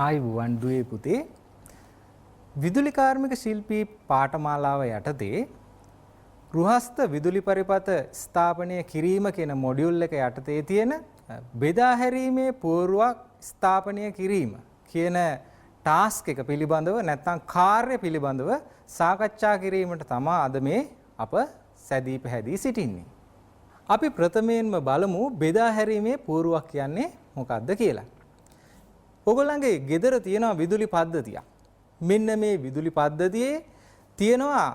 ආයුබෝවන් දුවේ පුතේ විදුලි කාර්මික ශිල්පී පාඨමාලාව යටතේ ගෘහස්ත විදුලි පරිපථ ස්ථාපනය කිරීම කියන මොඩියුල් එක යටතේ තියෙන බෙදා හැරීමේ පුවරුවක් ස්ථාපනය කිරීම කියන ටාස්ක් එක පිළිබඳව නැත්නම් කාර්ය පිළිබඳව සාකච්ඡා කිරීමට තමයි අද මේ අප සැදී පැහැදී සිටින්නේ. අපි ප්‍රථමයෙන්ම බලමු බෙදා හැරීමේ පුවරුවක් කියන්නේ මොකක්ද කියලා. ඔයගොල්ලන්ගේ ගෙදර තියෙන විදුලි පද්ධතියක්. මෙන්න මේ විදුලි පද්ධතියේ තියෙනවා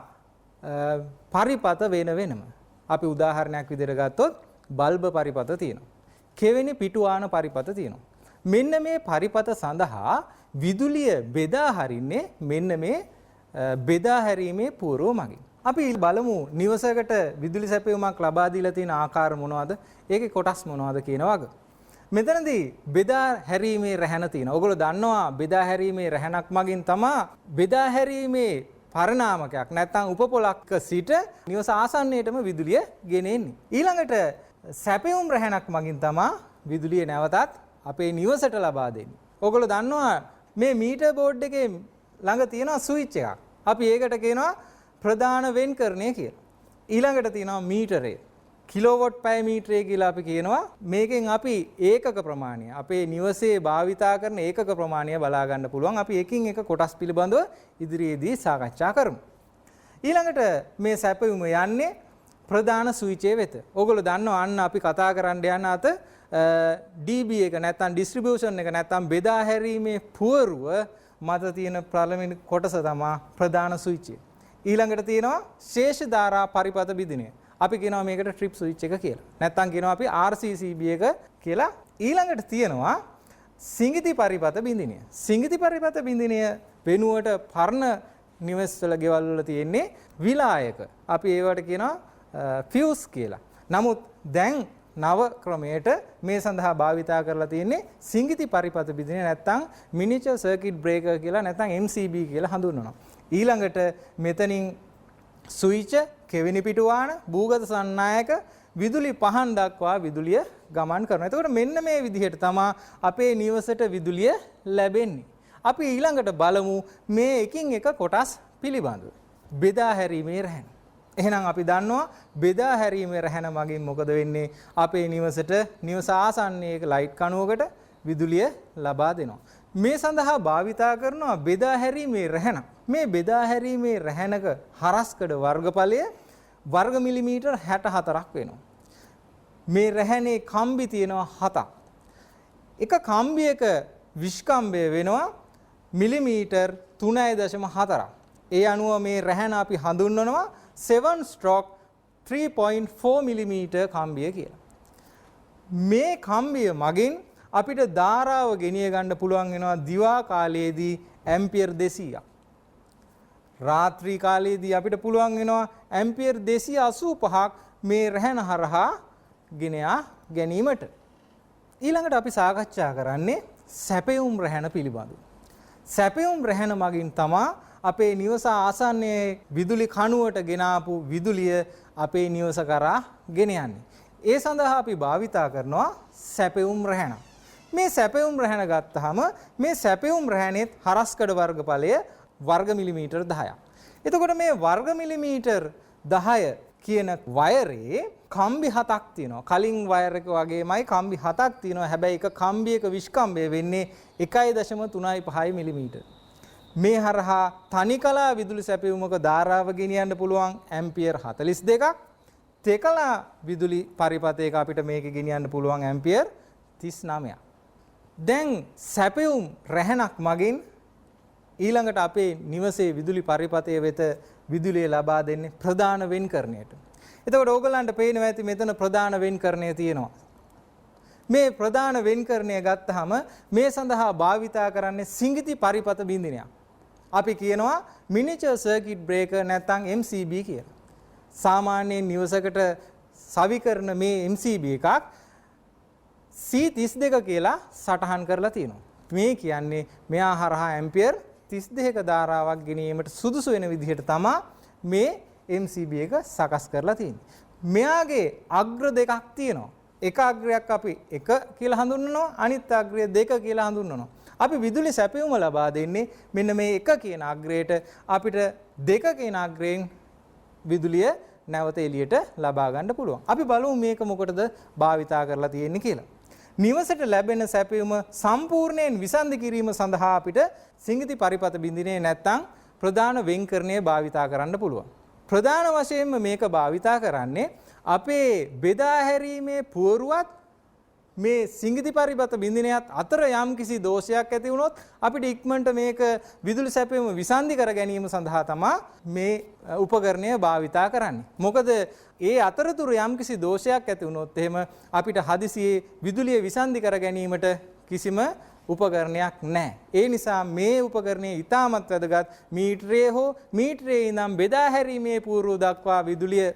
පරිපථ වෙන වෙනම. අපි උදාහරණයක් විදිහට ගත්තොත් බල්බ පරිපථ තියෙනවා. කෙවෙනි පිටුආන පරිපථ තියෙනවා. මෙන්න මේ පරිපථ සඳහා විදුලිය බෙදා හරින්නේ මෙන්න මේ බෙදා හැරීමේ පුවරුව මගින්. අපි බලමු නිවසකට විදුලි සැපයුමක් ලබා දීලා තියෙන ආකාර මොනවද? ඒකේ කොටස් මොනවද කියන වගේ. මෙතනදී බෙදා හැරීමේ රැහැන තියෙනවා. ඔයගොල්ලෝ දන්නවා බෙදා හැරීමේ රැහැනක් මගින් තමයි බෙදා හැරීමේ පරිණාමකයක් නැත්නම් උපපොලක්ක සිට නිවස ආසන්නයේටම විදුලිය ගෙන එන්නේ. ඊළඟට සැපයුම් රැහැනක් මගින් තමයි විදුලිය නැවතත් අපේ නිවසට ලබා දෙන්නේ. ඔයගොල්ලෝ දන්නවා මේ මීටර් බෝඩ් එකේ ළඟ තියෙනවා ස්විච් එකක්. අපි ඒකට කියනවා ප්‍රධාන වෙන්කරණය කියලා. ඊළඟට තියෙනවා මීටරය. කිලෝවොට් පැය මීටරය කියලා අපි කියනවා. මේකෙන් අපි ඒකක ප්‍රමාණය අපේ නිවසේ භාවිතා කරන ඒකක ප්‍රමාණය බලා ගන්න පුළුවන්. අපි එකින් එක කොටස් පිළිබඳව ඉදිරියේදී සාකච්ඡා කරමු. ඊළඟට මේ සැපයුම යන්නේ ප්‍රධාන ස්විචය වෙත. ඕගොල්ලෝ දන්නවා අන්න අපි කතා කරන්න යන අත DB එක නැත්නම් ඩිස්ට්‍රිබියුෂන් එක නැත්නම් බෙදා හැරීමේ පුවරුව මත තියෙන පළවෙනි කොටස තමයි ප්‍රධාන ස්විචය. ඊළඟට තියෙනවා ශේෂ ධාරා පරිපථ බිඳිනය. අපි කියනවා මේකට ට්‍රිප් ස්විච් එක කියලා. නැත්නම් කියනවා අපි RCCB එක කියලා. ඊළඟට තියෙනවා සිඟිති පරිපථ බිඳිනය. සිඟිති පරිපථ බිඳිනය වෙනුවට පරණ නිවෙස්වල ගෙවල් වල තියෙන්නේ විලායක. අපි ඒවට කියනවා ෆියුස් කියලා. නමුත් දැන් නව ක්‍රමයට මේ සඳහා භාවිතා කරලා තියෙන්නේ සිඟිති පරිපථ බිඳිනය නැත්නම් මිනිචර් සර්කිට් බ්‍රේකර් කියලා නැත්නම් MCB කියලා හඳුන්වනවා. ඊළඟට මෙතනින් ස්විච් කෙවෙනි පිටුවාන භූගත සන්නායක විදුලි පහන් දක්වා විදුලිය ගමන් කරනවා. එතකොට මෙන්න මේ විදිහට තමයි අපේ නිවසට විදුලිය ලැබෙන්නේ. අපි ඊළඟට බලමු මේ එකින් එක කොටස් පිළිබඳව. බෙදා හැරීමේ රැහැන. එහෙනම් අපි දන්නවා බෙදා හැරීමේ රැහැන මගින් මොකද වෙන්නේ? අපේ නිවසට නිවස ආසන්නයේ ලයිට් කණුවකට විදුලිය ලබා දෙනවා. මේ සඳහා භාවිතා කරනවා බෙදා හැරීමේ රැහැන. මේ බෙදා හැරීමේ රැහැනක හරස්කඩ වර්ගඵලය වර්ග මිලිමීටර් 64ක් වෙනවා. මේ රැහැනේ කම්බි තියෙනවා 7ක්. එක කම්බියක විස්කම්භය වෙනවා මිලිමීටර් 3.4ක්. ඒ අනුව මේ රැහැන අපි හඳුන්වනවා 7 stroke 3.4 මිලිමීටර් කම්බිය කියලා. මේ කම්බිය මගින් අපිට ධාරාව ගෙනිය ගන්න පුළුවන් වෙනවා දිවා කාලයේදී ඇම්පියර් 200ක්. රාත්‍රී කාලයේදී අපිට පුළුවන් වෙනවා ඇම්පියර් 285ක් මේ රැහැන හරහා ගෙනයා ගැනීමට. ඊළඟට අපි සාකච්ඡා කරන්නේ සැපයුම් රැහැන පිළිබඳව. සැපයුම් රැහැන මගින් තමයි අපේ නිවස ආසන්නයේ විදුලි කණුවට ගෙන ආපු විදුලිය අපේ නිවස කරා ගෙන යන්නේ. ඒ සඳහා අපි භාවිතා කරනවා සැපයුම් රැහැන. මේ සැපයුම් රැහැන ගත්තාම මේ සැපයුම් රැහැනෙත් හරස්කඩ වර්ගඵලය වර්ග මිලිමීටර් 10ක්. එතකොට මේ වර්ග මිලිමීටර් 10 කියන වයරේ කම්බි 7ක් තියෙනවා. කලින් වයර් එක වගේමයි කම්බි 7ක් තියෙනවා. හැබැයි එක කම්බියක විස්කම්භය වෙන්නේ 1.35 මිලිමීටර්. මේ හරහා තනිකලා විදුලි සැපයුමක ධාරාව ගෙනියන්න පුළුවන් ඇම්පියර් 42ක්. තෙකලා විදුලි පරිපථයක අපිට මේක ගෙනියන්න පුළුවන් ඇම්පියර් 39ක්. දැන් සැපයුම් රැහැනක් මගින් ඊළඟට අපේ නිවසේ විදුලි පරිපථය වෙත විදුලිය ලබා දෙන්නේ ප්‍රධාන වෙන්කරණයට. එතකොට ඕගලන්ට පේනවා ඇති මෙතන ප්‍රධාන වෙන්කරණය තියෙනවා. මේ ප්‍රධාන වෙන්කරණය ගත්තාම මේ සඳහා භාවිතා කරන්නේ සිඟිති පරිපථ බිඳිනයක්. අපි කියනවා මිනිචර් සර්කිට් බ්‍රේකර් නැත්නම් MCB කියලා. සාමාන්‍යයෙන් නිවසකට සවි කරන මේ MCB එකක් C32 කියලා සටහන් කරලා තියෙනවා. මේ කියන්නේ මෙයා හරහා ඇම්පියර් 32ක ධාරාවක් ගෙනීමට සුදුසු වෙන විදිහට තමයි මේ MCB එක සකස් කරලා තියෙන්නේ. මෙයාගේ අග්‍ර දෙකක් තියෙනවා. එක අග්‍රයක් අපි 1 කියලා හඳුන්වනවා, අනිත් අග්‍රය 2 කියලා හඳුන්වනවා. අපි විදුලි සැපයුම ලබා දෙන්නේ මෙන්න මේ 1 කියන අග්‍රයට අපිට 2 කියන අග්‍රයෙන් විදුලිය නැවත එළියට ලබා ගන්න පුළුවන්. අපි බලමු මේක මොකටද භාවිතා කරලා තියෙන්නේ කියලා. නිවසට ලැබෙන සැපයුම සම්පූර්ණයෙන් විසන්ධි කිරීම සඳහා අපිට සිඟිති පරිපත බින්දිනේ නැත්නම් ප්‍රධාන වෙන්කරණය භාවිතා කරන්න පුළුවන්. ප්‍රධාන වශයෙන්ම මේක භාවිතා කරන්නේ අපේ බෙදා හැරීමේ පුවරුවත් මේ සිඟිති පරිපත බින්දිනයත් අතර යම් කිසි දෝෂයක් ඇති වුණොත් අපිට ඉක්මනට මේක විදුලි සැපයුම විසන්ධි කර ගැනීම සඳහා තමයි මේ උපකරණය භාවිතා කරන්නේ. මොකද ඒ අතරතුර යම් කිසි දෝෂයක් ඇති වුණොත් එහෙම අපිට හදිසියේ විදුලිය විසන්ධි කර ගැනීමට කිසිම උපකරණයක් නැහැ. ඒ නිසා මේ උපකරණය ඉතාමත් වැදගත්. මීටරයේ හෝ මීටරයේ ඉඳන් බෙදා හැරීමේ පූර්ව දක්වා විදුලිය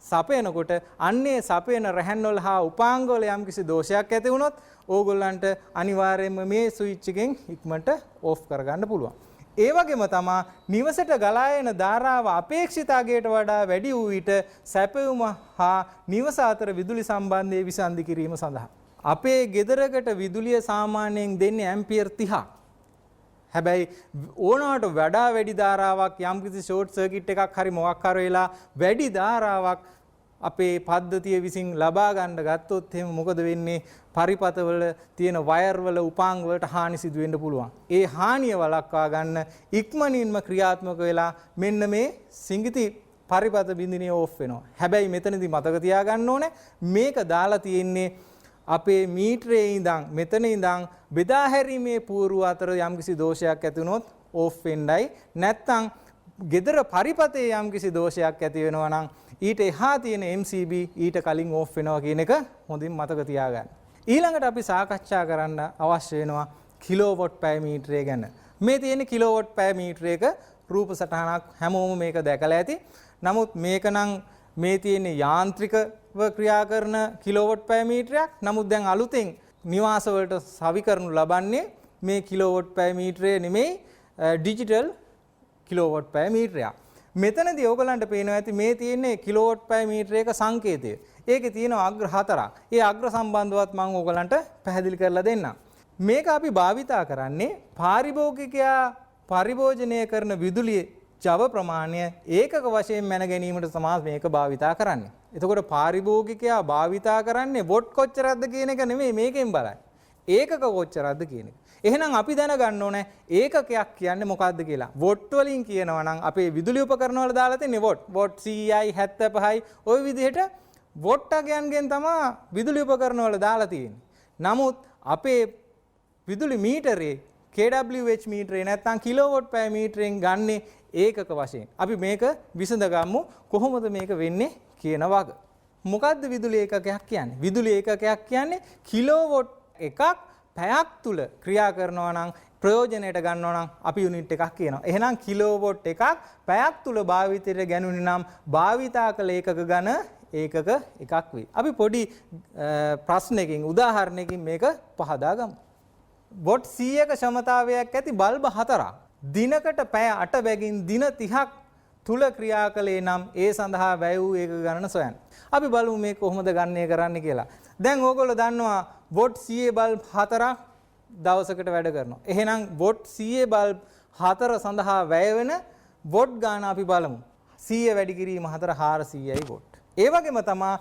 සපයනකොට අන්නේ සපයන රැහැන්වල හා උපාංගවල යම් කිසි දෝෂයක් ඇති වුණොත් ඕගොල්ලන්ට අනිවාර්යයෙන්ම මේ ස්විච් එකෙන් ඉක්මනට ඕෆ් කරගන්න පුළුවන්. ඒ වගේම තමයි නිවසට ගලා එන ධාරාව අපේක්ෂිත අගයට වඩා වැඩි වූ විට සැපයුම හා නිවස අතර විදුලි සම්බන්ධය විසන්ධි කිරීම සඳහා අපේ ගෙදරකට විදුලිය සාමාන්‍යයෙන් දෙන්නේ ඇම්පියර් 30ක්. හැබැයි ඕනවට වඩා වැඩි ධාරාවක් යම්කිසි ෂෝට් සර්කිට් එකක් හරි මොකක් හරි වෙලා වැඩි ධාරාවක් අපේ පද්ධතිය විසින් ලබා ගන්න ගත්තොත් එහෙම මොකද වෙන්නේ? පරිපතවල තියෙන වයර් වල උපාංග වලට හානි සිදු වෙන්න පුළුවන්. ඒ හානිය වළක්වා ගන්න ඉක්මනින්ම ක්‍රියාත්මක වෙලා මෙන්න මේ සිඟිති පරිපත බින්දිනේ ඕෆ් වෙනවා. හැබැයි මෙතනදී මතක තියාගන්න ඕනේ මේක දාලා තියෙන්නේ අපේ මීටරේ ඉඳන් මෙතන ඉඳන් බෙදා හැරීමේ පූර්ව අතර යම්කිසි දෝෂයක් ඇති වුණොත් ඕෆ් වෙන්නයි. නැත්නම් gedara පරිපතේ යම්කිසි දෝෂයක් ඇති වෙනවා නම් ඊට එහා තියෙන MCB ඊට කලින් ඕෆ් වෙනවා කියන එක හොඳින් මතක තියාගන්න. ඊළඟට අපි සාකච්ඡා කරන්න අවශ්‍ය වෙනවා කිලෝවොට් පැය මීටරය ගැන. මේ තියෙන කිලෝවොට් පැය මීටරයක රූප සටහනක් හැමෝම මේක දැකලා ඇති. නමුත් මේක නම් මේ තියෙන යාන්ත්‍රිකව ක්‍රියා කරන කිලෝවොට් පැය මීටරයක්. නමුත් දැන් අලුතෙන් නිවාස වලට සවි කරනු ලබන්නේ මේ කිලෝවොට් පැය මීටරය නෙමෙයි ඩිජිටල් කිලෝවොට් පැය මීටරයක්. මෙතනදී ඕගලන්ට පේනවා ඇති මේ තියෙන්නේ කිලෝවොට් පැය මීටරයක සංකේතය. ඒකේ තියෙනවා අග්‍ර 4ක්. ඒ අග්‍ර සම්බන්ධවත් මම ඕගලන්ට පැහැදිලි කරලා දෙන්නම්. මේක අපි භාවිතා කරන්නේ පාරිභෝගිකයා පරිභෝජනය කරන විදුලිය ජව ප්‍රමාණය ඒකක වශයෙන් මැන ගැනීමට තමයි මේක භාවිතා කරන්නේ. එතකොට පාරිභෝගිකයා භාවිතා කරන්නේ වොට් කොච්චරක්ද කියන එක නෙමෙයි මේකෙන් බලන්නේ. ඒකක කොච්චරක්ද කියන එක. එහෙනම් අපි දැනගන්න ඕනේ ඒකකයක් කියන්නේ මොකක්ද කියලා. වොට් වලින් කියනවා නම් අපේ විදුලි උපකරණ වල දාලා තියෙන්නේ වොට්. වොට් 100යි 75යි ওই විදිහට වොට් අගයන්ගෙන් තමයි විදුලි උපකරණ වල දාලා තියෙන්නේ. නමුත් අපේ විදුලි මීටරේ KWH මීටරේ නැත්නම් කිලෝවොට් පැය මීටරෙන් ගන්නේ ඒකක වශයෙන්. අපි මේක විසඳගමු කොහොමද මේක වෙන්නේ කියන වග. මොකද්ද විදුලි ඒකකයක් කියන්නේ? විදුලි ඒකකයක් කියන්නේ කිලෝවොට් එකක් පැයක් තුල ක්‍රියා කරනවා නම් ප්‍රයෝජනයට ගන්නවා නම් අපි යුනිට් එකක් කියනවා. එහෙනම් කිලෝවොට් එකක් පැයක් තුල භාවිතයට ගැනුනේ නම් භාවිතා කළ ඒකක ගණ ඒකක එකක් වෙයි. අපි පොඩි ප්‍රශ්නයකින් උදාහරණයකින් මේක පහදා ගමු. වොට් 100ක ක්ෂමතාවයක් ඇති බල්බ 4ක් දිනකට පැය 8 බැගින් දින 30ක් තුල ක්‍රියා කළේ නම් ඒ සඳහා වැය වූ ඒකක ගණන සොයන්න. අපි බලමු මේ කොහොමද ගණනය කරන්නේ කියලා. දැන් ඕගොල්ලෝ දන්නවා වොට් 100 බල්බ් 4ක් දවසකට වැඩ කරනවා. එහෙනම් වොට් 100 බල්බ් 4 සඳහා වැය වෙන වොට් ගාන අපි බලමු. 100 වැඩි කිරීම 4 400යි වොට්. ඒ වගේම තමයි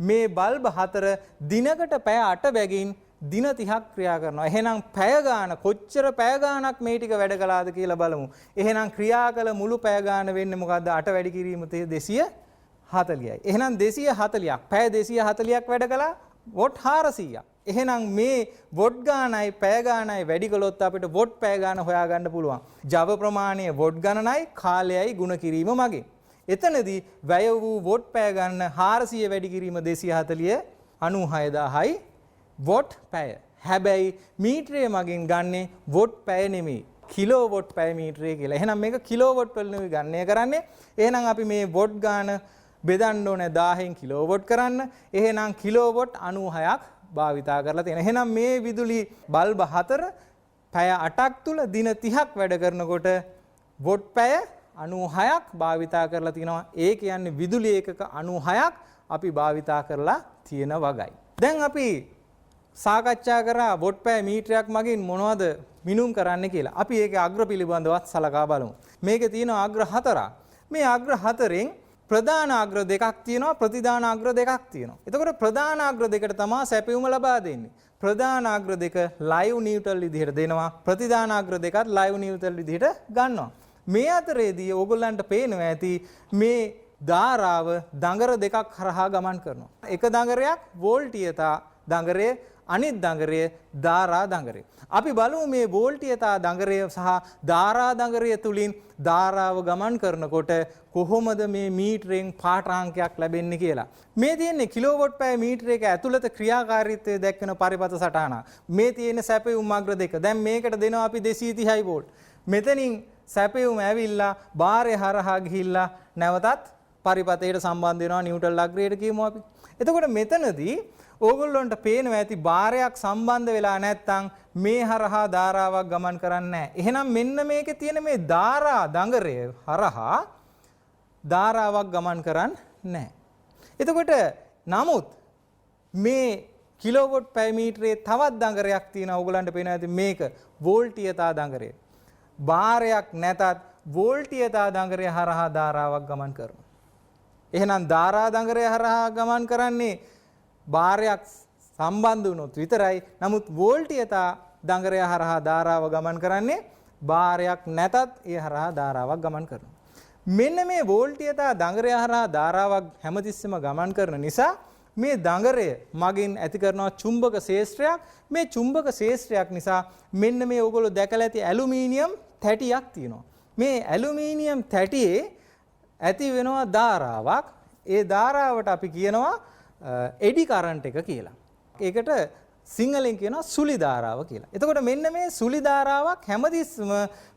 මේ බල්බ් 4 දිනකට පැය 8 බැගින් දින 30ක් ක්‍රියා කරනවා. එහෙනම් පැය ගාන කොච්චර පැය ගානක් මේ ටික වැඩ කළාද කියලා බලමු. එහෙනම් ක්‍රියා කළ මුළු පැය ගාන වෙන්නේ මොකද්ද? 8 වැඩි කිරීම 240යි. එහෙනම් 240ක් පැය 240ක් වැඩ කළා වොට් 400ක්. එහෙනම් මේ වොට් ගානයි පැය ගානයි වැඩි කළොත් අපිට වොට් පැය ගාන හොයාගන්න පුළුවන්. ජව ප්‍රමාණය වොට් ගණනයි කාලයයි ගුණ කිරීම මගින්. එතනදී වැය වූ වොට් පැය ගන්න 400 වැඩි කිරීම 240 96000යි වොට් පැය. හැබැයි මීටරය මගින් ගන්නේ වොට් පැය නෙමෙයි කිලෝවොට් පැය මීටරය කියලා. එහෙනම් මේක කිලෝවොට් වලින් ගණනය කරන්නේ. එහෙනම් අපි මේ වොට් ගාන බෙදන්න ඕනේ 1000න් කිලෝවොට් කරන්න. එහෙනම් කිලෝවොට් 96ක් භාවිතා කරලා තියෙනවා. එහෙනම් මේ විදුලි බල්බ 4 පැය 8ක් තුල දින 30ක් වැඩ කරනකොට වොට් පැය 96ක් භාවිතා කරලා තිනවා. ඒ කියන්නේ විදුලි ඒකක 96ක් අපි භාවිතා කරලා තියෙන වගයි. දැන් අපි සාකච්ඡා කරා වොට් පැය මීටරයක් මගින් මොනවද මිනුම් කරන්න කියලා. අපි ඒකේ අග්‍ර පිළිබඳවත් සලකා බලමු. මේකේ තියෙන අග්‍ර 4ක්. මේ අග්‍ර 4න් ප්‍රධාන අග්‍ර දෙකක් තියෙනවා, ප්‍රතිදාන අග්‍ර දෙකක් තියෙනවා. එතකොට ප්‍රධාන අග්‍ර දෙකට තමයි සැපයුම ලබා දෙන්නේ. ප්‍රධාන අග්‍ර දෙක ලයිව් නියුට්‍රල් විදිහට දෙනවා. ප්‍රතිදාන අග්‍ර දෙකත් ලයිව් නියුට්‍රල් විදිහට ගන්නවා. මේ අතරේදී ඕගොල්ලන්ට පේනවා ඇති මේ ධාරාව දඟර දෙකක් හරහා ගමන් කරනවා. එක දඟරයක් වෝල්ටීයතා දඟරය, අනිත් දඟරය ධාරා දඟරය. අපි බලමු මේ වෝල්ටීයතා දඟරය සහ ධාරා දඟරය තුලින් ධාරාව ගමන් කරනකොට කොහොමද මේ මීටරෙන් පාඨාංකයක් ලැබෙන්නේ කියලා. මේ තියෙන්නේ කිලෝවොට් පැය මීටරයක ඇතුළත ක්‍රියාකාරීත්වය දක්වන පරිපත සටහන. මේ තියෙන සැපයුම් අග්‍ර දෙක. දැන් මේකට දෙනවා අපි 230 වෝල්ට්. මෙතනින් සැපයුම ඇවිල්ලා බාරය හරහා ගිහිල්ලා නැවතත් පරිපතයට සම්බන්ධ වෙනවා නිව්ටන් අග්‍රයට කියමු අපි. එතකොට මෙතනදී ඕගොල්ලොන්ට පේනවා ඇති බාරයක් සම්බන්ධ වෙලා නැත්නම් මේ හරහා ධාරාවක් ගමන් කරන්නේ නැහැ. එහෙනම් මෙන්න මේකේ තියෙන මේ ධාරා දඟරය හරහා ධාරාවක් ගමන් කරන්නේ නැහැ. එතකොට නමුත් මේ කිලෝවොට් පැය මීටරයේ තවත් දඟරයක් තියෙනවා. ඕගොල්ලන්ට පේනවා ඇති මේක වෝල්ටීයතා දඟරය. බාරයක් නැතත් වෝල්ටීයතා දඟරය හරහා ධාරාවක් ගමන් කරනවා. එහෙනම් ධාරා දඟරය හරහා ගමන් කරන්නේ බාරයක් සම්බන්ධ වුණොත් විතරයි. නමුත් වෝල්ටීයතා දඟරය හරහා ධාරාව ගමන් කරන්නේ බාරයක් නැතත් ඒ හරහා ධාරාවක් ගමන් කරනවා. මෙන්න මේ වෝල්ටීයතා දඟරය හරහා ධාරාවක් හැමතිස්සෙම ගමන් කරන නිසා මේ දඟරය මගින් ඇති කරනවා චුම්බක ක්ෂේත්‍රයක්. මේ චුම්බක ක්ෂේත්‍රයක් නිසා මෙන්න මේ ඔයගොල්ලෝ දැකලා ඇති ඇලුමිනියම් තැටියක් තියෙනවා. මේ ඇලුමිනියම් තැටියේ ඇති වෙනවා ධාරාවක්. ඒ ධාරාවට අපි කියනවා එඩි කරන්ට් එක කියලා. ඒකට සිංහලෙන් කියනවා සුලි ධාරාව කියලා. එතකොට මෙන්න මේ සුලි ධාරාවක් හැමතිස්සම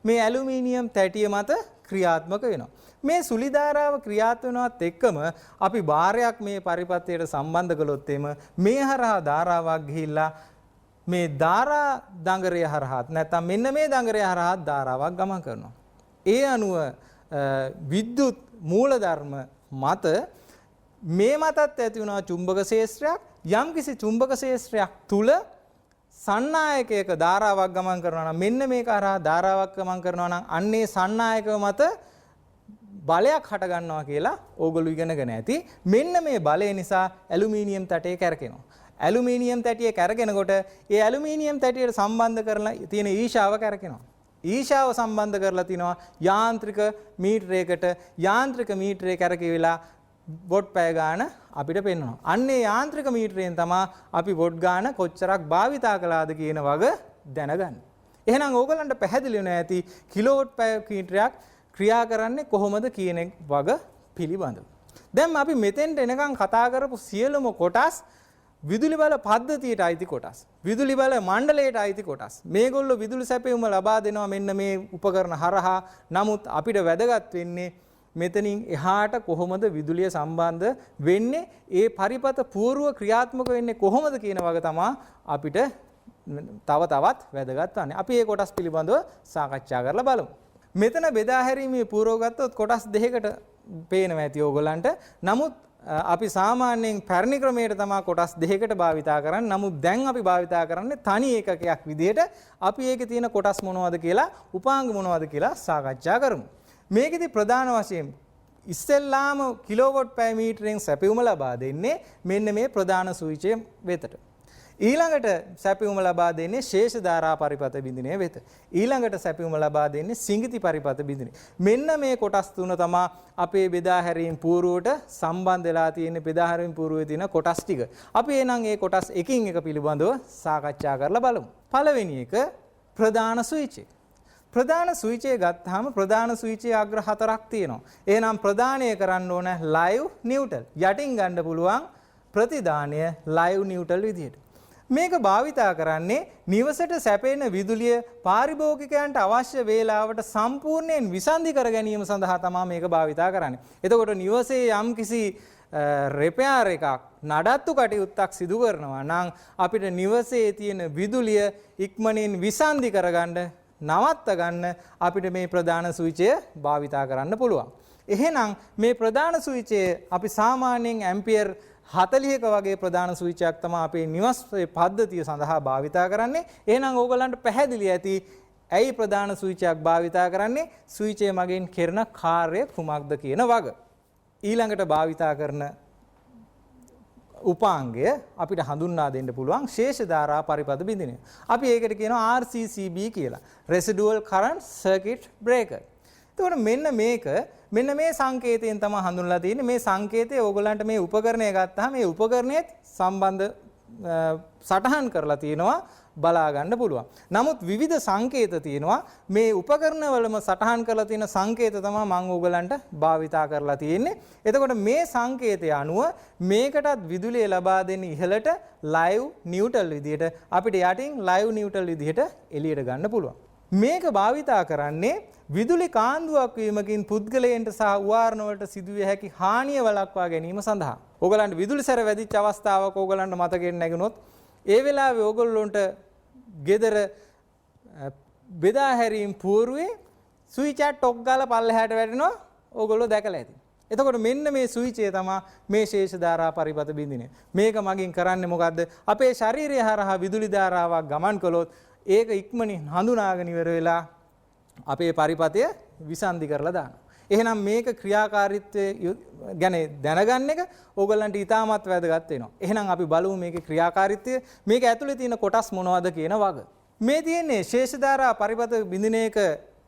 මේ ඇලුමිනියම් තැටිය මත ක්‍රියාත්මක වෙනවා. මේ සුලි ධාරාව ක්‍රියාත්මක වෙනවත් එක්කම අපි බාරයක් මේ පරිපථයට සම්බන්ධ කළොත් මේ හරහා ධාරාවක් ගිහිල්ලා මේ ධාරා දඟරය හරහා නැත්නම් මෙන්න මේ දඟරය හරහා ධාරාවක් ගමන් කරනවා. ඒ අනුව විද්‍යුත් මූලධර්ම මත මේ මතත් ඇති වුණා චුම්බක ක්ෂේත්‍රයක්. යම්කිසි චුම්බක ක්ෂේත්‍රයක් තුල සන්නායකයක ධාරාවක් ගමන් කරනවා නම් මෙන්න මේක හරහා ධාරාවක් ගමන් කරනවා නම් අන්නේ සන්නායකව මත බලයක් හට ගන්නවා කියලා ඕගොල්ලෝ ඉගෙනගෙන ඇති. මෙන්න මේ බලය නිසා ඇලුමිනියම් තැටය කැරකෙනවා. ඇලුමිනියම් තැටිය කැරගෙනකොට ඒ ඇලුමිනියම් තැටියට සම්බන්ධ කරලා තියෙන ඊශාව කැරකෙනවා. ඊශාව සම්බන්ධ කරලා තිනවා යාන්ත්‍රික මීටරයකට. යාන්ත්‍රික මීටරේ කැරකෙවිලා වොට් පැය ගාන අපිට පෙන්වනවා. අන්නේ යාන්ත්‍රික මීටරයෙන් තමයි අපි වොට් ගාන කොච්චරක් භාවිතා කළාද කියන වග දැනගන්නේ. එහෙනම් ඕගලන්ට පැහැදිලි වෙනවා ඇති කිලෝවොට් පැය මීටරයක් ක්‍රියා කරන්නේ කොහොමද කියන වග පිළිබඳව. දැන් අපි මෙතෙන්ට එනකන් කතා කරපු සියලුම කොටස් විදුලි බල පද්ධතියට අයිති කොටස්. විදුලි බල මණ්ඩලයට අයිති කොටස්. මේගොල්ලෝ විදුලි සැපයුම ලබා දෙනවා මෙන්න මේ උපකරණ හරහා. නමුත් අපිට වැදගත් වෙන්නේ මෙතනින් එහාට කොහොමද විදුලිය සම්බන්ධ වෙන්නේ, ඒ පරිපත පුවරුව ක්‍රියාත්මක වෙන්නේ කොහොමද කියන වගේ තමයි අපිට තවත් වැදගත් වන්නේ. අපි මේ කොටස් පිළිබඳව සාකච්ඡා කරලා බලමු. මෙතන බෙදා හැරීමේ පුවරුව ගත්තොත් කොටස් දෙකකට පේනවා ඇති ඕගොල්ලන්ට. නමුත් අපි සාමාන්‍යයෙන් පැරණි ක්‍රමයට තමයි කොටස් දෙකකට භාවිතා කරන්නේ. නමුත් දැන් අපි භාවිතා කරන්නේ තනි ඒකකයක් විදිහට. අපි ඒකේ තියෙන කොටස් මොනවද කියලා, උපාංග මොනවද කියලා සාකච්ඡා කරමු. මේකෙදි ප්‍රධාන වශයෙන් ඉස්සෙල්ලාම කිලෝවොට් පැය මීටරෙන් සැපයුම ලබා දෙන්නේ මෙන්න මේ ප්‍රධාන ස්විචය වෙතට. ඊළඟට සැපයුම ලබා දෙන්නේ ශේෂ ධාරා පරිපත බිඳිනේ වෙත. ඊළඟට සැපයුම ලබා දෙන්නේ සිඟිති පරිපත බිඳිනේ. මෙන්න මේ කොටස් තුන තමයි අපේ බෙදා හැරීම් පුවරුවට සම්බන්ධ වෙලා තියෙන බෙදා හැරීම් පුවරුවේ තියෙන කොටස් ටික. අපි එහෙනම් මේ කොටස් එකින් එක පිළිබඳව සාකච්ඡා කරලා බලමු. පළවෙනි එක ප්‍රධාන ස්විචය. ප්‍රධාන ස්විචය ගත්තාම ප්‍රධාන ස්විචයේ අග්‍ර 4ක් තියෙනවා. එහෙනම් ප්‍රධානය කරන්න ඕන ලයිව් නිව්ටල්. යටින් ගන්න පුළුවන් ප්‍රතිදානය ලයිව් නිව්ටල් විදිහට. මේක භාවිතා කරන්නේ නිවසට සැපෙන විදුලිය පාරිභෝගිකයන්ට අවශ්‍ය වේලාවට සම්පූර්ණයෙන් විසන්ධි කර ගැනීම සඳහා තමයි මේක භාවිතා කරන්නේ. එතකොට නිවසේ යම්කිසි රිපෙයාර් එකක් නඩත්තු කටයුත්තක් සිදු කරනවා නම් අපිට නිවසේ තියෙන විදුලිය ඉක්මනින් විසන්ධි කරගන්න නවත්ත ගන්න අපිට මේ ප්‍රධාන ස්විචය භාවිතා කරන්න පුළුවන්. එහෙනම් මේ ප්‍රධාන ස්විචය අපි සාමාන්‍යයෙන් ඇම්පියර් 40ක වගේ ප්‍රධාන ස්විචයක් තමයි අපේ නිවස් පද්ධතිය සඳහා භාවිතා කරන්නේ. එහෙනම් ඕගලන්ට පැහැදිලි ඇති ඇයි ප්‍රධාන ස්විචයක් භාවිතා කරන්නේ? ස්විචය මගින් කරන කාර්ය කුමක්ද කියන වග. ඊළඟට භාවිතා කරන උපාංගය අපිට හඳුන්වා දෙන්න පුළුවන් ශේෂ ධාරා පරිපථ බිඳිනය. අපි ඒකට කියනවා RCCB කියලා. Residual Current Circuit Breaker. එතකොට මෙන්න මේ සංකේතයෙන් තමයි හඳුන්වලා තියෙන්නේ. මේ සංකේතය ඕගලන්ට මේ උපකරණය ගත්තාම මේ උපකරණයත් සම්බන්ධ සටහන් කරලා තියෙනවා බලා ගන්න පුළුවන්. නමුත් විවිධ සංකේත තියෙනවා. මේ උපකරණවලම සටහන් කරලා තියෙන සංකේත තමයි මම ඕගලන්ට භාවිතා කරලා තියෙන්නේ. එතකොට මේ සංකේතය අනුව මේකටත් විදුලිය ලබා දෙන්න ඉහළට ලයිව් නියුට්‍රල් විදිහට අපිට යටින් ලයිව් නියුට්‍රල් විදිහට එළියට ගන්න පුළුවන්. මේක භාවිතා කරන්නේ විදුලි කාන්දුවක් වීමකින් පුද්ගලයන්ට සහ උවාරණ වලට සිදුවිය හැකි හානිය වළක්වා ගැනීම සඳහා. ඕගලන්ට විදුලි සැර වැදිච්ච අවස්ථාවක ඕගලන්ට මතකෙන් නැගුණොත් ඒ වෙලාවේ ඕගොල්ලොන්ට ගෙදර බෙදා හැරීම් පුවරුවේ ස්විච් එක ටොක් ගාලා පල්ලෙහාට වැටෙනවා ඕගොල්ලෝ දැකලා ඇති. එතකොට මෙන්න මේ ස්විචය තමයි මේ ශේෂ ධාරා පරිපථ බිඳිනය. මේක මගින් කරන්නේ මොකද්ද? අපේ ශරීරය හරහා විදුලි ධාරාවක් ගමන් කළොත් ඒක ඉක්මනින් හඳුනාගෙන ඉවර වෙලා අපේ පරිපථය විසන්ධි කරලා දානවා. එහෙනම් මේක ක්‍රියාකාරීත්වය ගැන දැනගන්න එක ඕගොල්ලන්ට ඉතාමත් වැදගත් වෙනවා. එහෙනම් අපි බලමු මේකේ ක්‍රියාකාරීත්වය. මේක ඇතුලේ තියෙන කොටස් මොනවද කියන වග. මේ තියෙන්නේ ශේෂ ධාරා පරිපථ බිඳින එක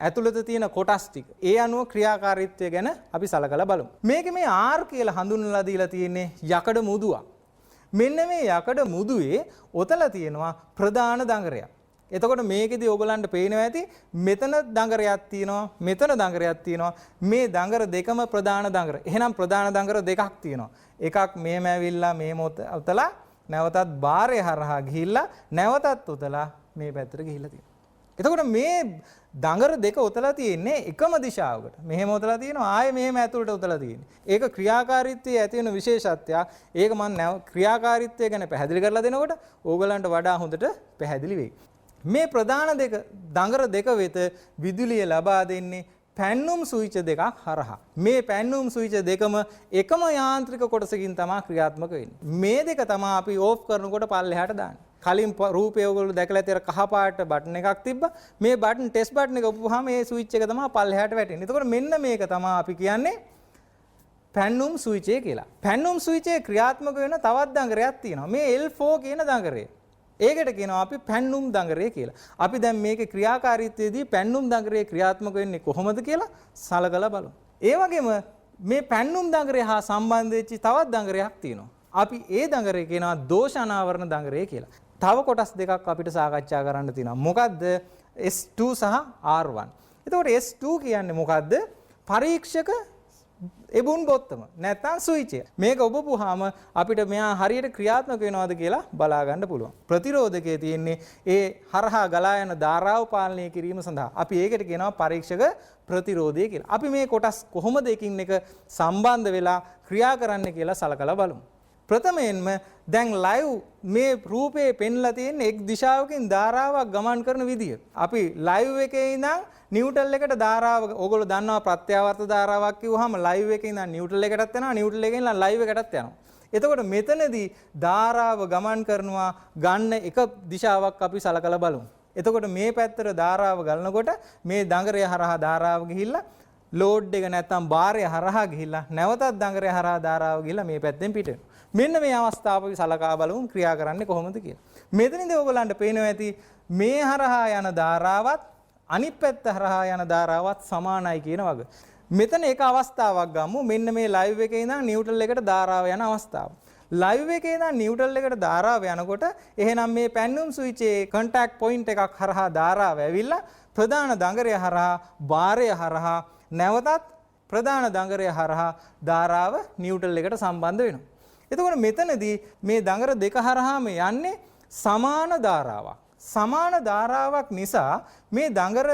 ඇතුළත තියෙන කොටස් ටික. ඒ අනුව ක්‍රියාකාරීත්වය ගැන අපි සලකලා බලමු. මේකේ මේ R කියලා හඳුන්වලා දීලා තියෙන්නේ යකඩ මුදුවක්. මෙන්න මේ යකඩ මුදුවේ ඔතලා තියෙනවා ප්‍රධාන දඟරයක්. එතකොට මේකෙදි ඕගලන්ට පේනවා ඇති මෙතන දඟරයක් තියෙනවා මෙතන දඟරයක් තියෙනවා මේ දඟර දෙකම ප්‍රධාන දඟර. එහෙනම් ප්‍රධාන දඟර දෙකක් තියෙනවා. එකක් මෙහෙම ඇවිල්ලා මේ ඔතලා නැවතත් බාරය හරහා ගිහිල්ලා නැවතත් ඔතලා මේ පැත්තට ගිහිල්ලා තියෙනවා. එතකොට මේ දඟර දෙක ඔතලා තියෙන්නේ එකම දිශාවකට. මෙහෙම ඔතලා තියෙනවා ආයේ මෙහෙම ඇතුළට ඔතලා තියෙන්නේ. ඒක ක්‍රියාකාරීත්වයේ ඇති වෙන විශේෂත්වයක්. ඒක මම ක්‍රියාකාරීත්වය ගැන පැහැදිලි කරලා දෙනකොට ඕගලන්ට වඩා හොඳට පැහැදිලි වෙයි. මේ ප්‍රධාන දෙක දඟර දෙක වෙත විදුලිය ලබා දෙන්නේ පැන්නුම් ස්විච් දෙකක් හරහා. මේ පැන්නුම් ස්විච් දෙකම එකම යාන්ත්‍රික කොටසකින් තමයි ක්‍රියාත්මක වෙන්නේ. මේ දෙක තමයි අපි ඕෆ් කරනකොට පල්ලෙහාට දාන්නේ. කලින් රූපය ඔයගොල්ලෝ දැකලා ඇති අර කහ පාට බටන් එකක් තිබ්බා. මේ බටන් ටෙස්ට් බටන් එක ඔපුවාම මේ ස්විච් එක තමයි පල්ලෙහාට වැටෙන්නේ. එතකොට මෙන්න මේක තමයි අපි කියන්නේ පැන්නුම් ස්විච් කියලා. පැන්නුම් ස්විචේ ක්‍රියාත්මක වෙන තවත් දඟරයක් තියෙනවා. මේ L4 කියන දඟරය. ඒකට කියනවා අපි පැන්නුම් දඟරය කියලා. අපි දැන් මේකේ ක්‍රියාකාරීත්වයේදී පැන්නුම් දඟරේ ක්‍රියාත්මක වෙන්නේ කොහොමද කියලා සලකලා බලමු. ඒ වගේම මේ පැන්නුම් දඟරය හා සම්බන්ධ වෙච්ච තවත් දඟරයක් තියෙනවා. අපි ඒ දඟරේ කියනවා දෝෂ අනාවරණ දඟරය කියලා. තව කොටස් දෙකක් අපිට සාකච්ඡා කරන්න තියෙනවා. මොකද්ද? S2 සහ R1. එතකොට S2 කියන්නේ මොකද්ද? පරීක්ෂක එබුන් බොත්තම නැත්නම් ස්විච් එක. මේක ඔබපුවාම අපිට මෙයා හරියට ක්‍රියාත්මක වෙනවද කියලා බලා ගන්න පුළුවන්. ප්‍රතිරෝධකයේ තියෙන්නේ ඒ හරහා ගලා යන ධාරාව පාලනය කිරීම සඳහා. අපි ඒකට කියනවා පරීක්ෂක ප්‍රතිරෝධය කියලා. අපි මේ කොටස් කොහොමද එකින් එක සම්බන්ධ වෙලා ක්‍රියා කරන්න කියලා සලකලා බලමු. ප්‍රථමයෙන්ම දැන් ලයිව් මේ රූපේ පෙන්ලා තියෙන එක් දිශාවකින් ධාරාවක් ගමන් කරන විදිය. අපි ලයිව් එකේ ඉඳන් නියුට්‍රල් එකට ධාරාව ඕගොල්ලෝ දන්නවා ප්‍රත්‍යාවර්ත ධාරාවක් කිව්වහම ලයිව් එකේ ඉඳන් නියුට්‍රල් එකටත් යනවා නියුට්‍රල් එකේ ඉඳන් ලයිව් එකටත් යනවා. එතකොට මෙතනදී ධාරාව ගමන් කරනවා ගන්න එක දිශාවක් අපි සලකලා බලමු. එතකොට මේ පැත්තට ධාරාව ගලනකොට මේ දඟරය හරහා ධාරාව ගිහිල්ලා ලෝඩ් එක නැත්තම් බාරය හරහා ගිහිල්ලා නැවතත් දඟරය හරහා ධාරාව ගිහිල්ලා මේ පැත්තෙන් පිට වෙනවා. මෙන්න මේ අවස්ථාව අපි සලකා බලමු ක්‍රියා කරන්නේ කොහොමද කියලා. මෙතනදී ඔයගලන්ට පේනවා ඇති මේ හරහා යන ධාරාවත් අනිත් පැත්ත හරහා යන ධාරාවත් සමානයි කියන වග. මෙතන එක අවස්ථාවක් ගමු. මෙන්න මේ ලයිව් එකේ ඉඳන් නියුට්‍රල් එකට ධාරාව යන අවස්ථාව. ලයිව් එකේ ඉඳන් නියුට්‍රල් එකට ධාරාව යනකොට එහෙනම් මේ පැන්නුම් ස්විචේ කොන්ටැක්ට් පොයින්ට් එකක් හරහා ධාරාව ඇවිල්ලා ප්‍රධාන දඟරය හරහා බාරය හරහා නැවතත් ප්‍රධාන දඟරය හරහා ධාරාව නියුට්‍රල් එකට සම්බන්ධ වෙනවා. එතකොට මෙතනදී මේ දඟර දෙක හරහාම යන්නේ සමාන ධාරාවක්. සමාන ධාරාවක් නිසා මේ දඟර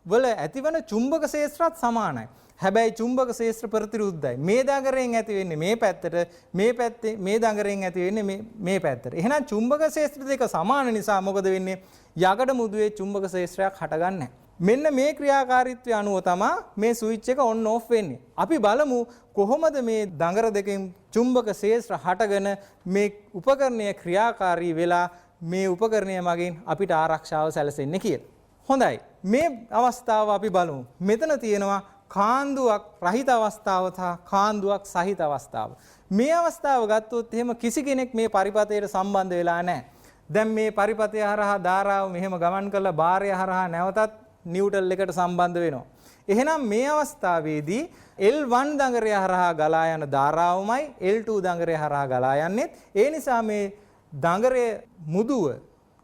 වල ඇතිවන චුම්බක ක්ෂේත්‍රات සමානයි. හැබැයි චුම්බක ක්ෂේත්‍ර ප්‍රතිවිරුද්ධයි. මේ දඟරෙන් ඇති වෙන්නේ මේ පැත්තට, මේ පැත්තේ මේ දඟරෙන් ඇති වෙන්නේ මේ පැත්තට. එහෙනම් චුම්බක ක්ෂේත්‍ර දෙක සමාන නිසා මොකද වෙන්නේ? යකඩ මුදුවේ චුම්බක ක්ෂේත්‍රයක් හටගන්නේ නැහැ. මෙන්න මේ ක්‍රියාකාරීත්වය අනුව තමයි මේ ස්විච් එක ඔන් ඔෆ් වෙන්නේ. අපි බලමු කොහොමද මේ දඟර දෙකෙන් චුම්බක ක්ෂේත්‍ර හටගෙන මේ උපකරණය ක්‍රියාකාරී වෙලා මේ උපකරණය මගින් අපිට ආරක්ෂාව සැලසෙන්නේ කියලා. හොඳයි. මේ අවස්ථාව අපි බලමු. මෙතන තියෙනවා කාන්දුවක් රහිත අවස්ථාව සහ කාන්දුවක් සහිත අවස්ථාව. මේ අවස්ථාව ගත්තොත් එහෙම කිසි කෙනෙක් මේ පරිපථයට සම්බන්ධ වෙලා නැහැ. දැන් මේ පරිපථය හරහා ධාරාව මෙහෙම ගමන් කරලා බාරය හරහා නැවතත් නිව්ටල් එකට සම්බන්ධ වෙනවා. එහෙනම් මේ අවස්ථාවේදී L1 දඟරය හරහා ගලා යන ධාරාවමයි L2 දඟරය හරහා ගලා යන්නේ. ඒ නිසා මේ දඟරයේ මුදුව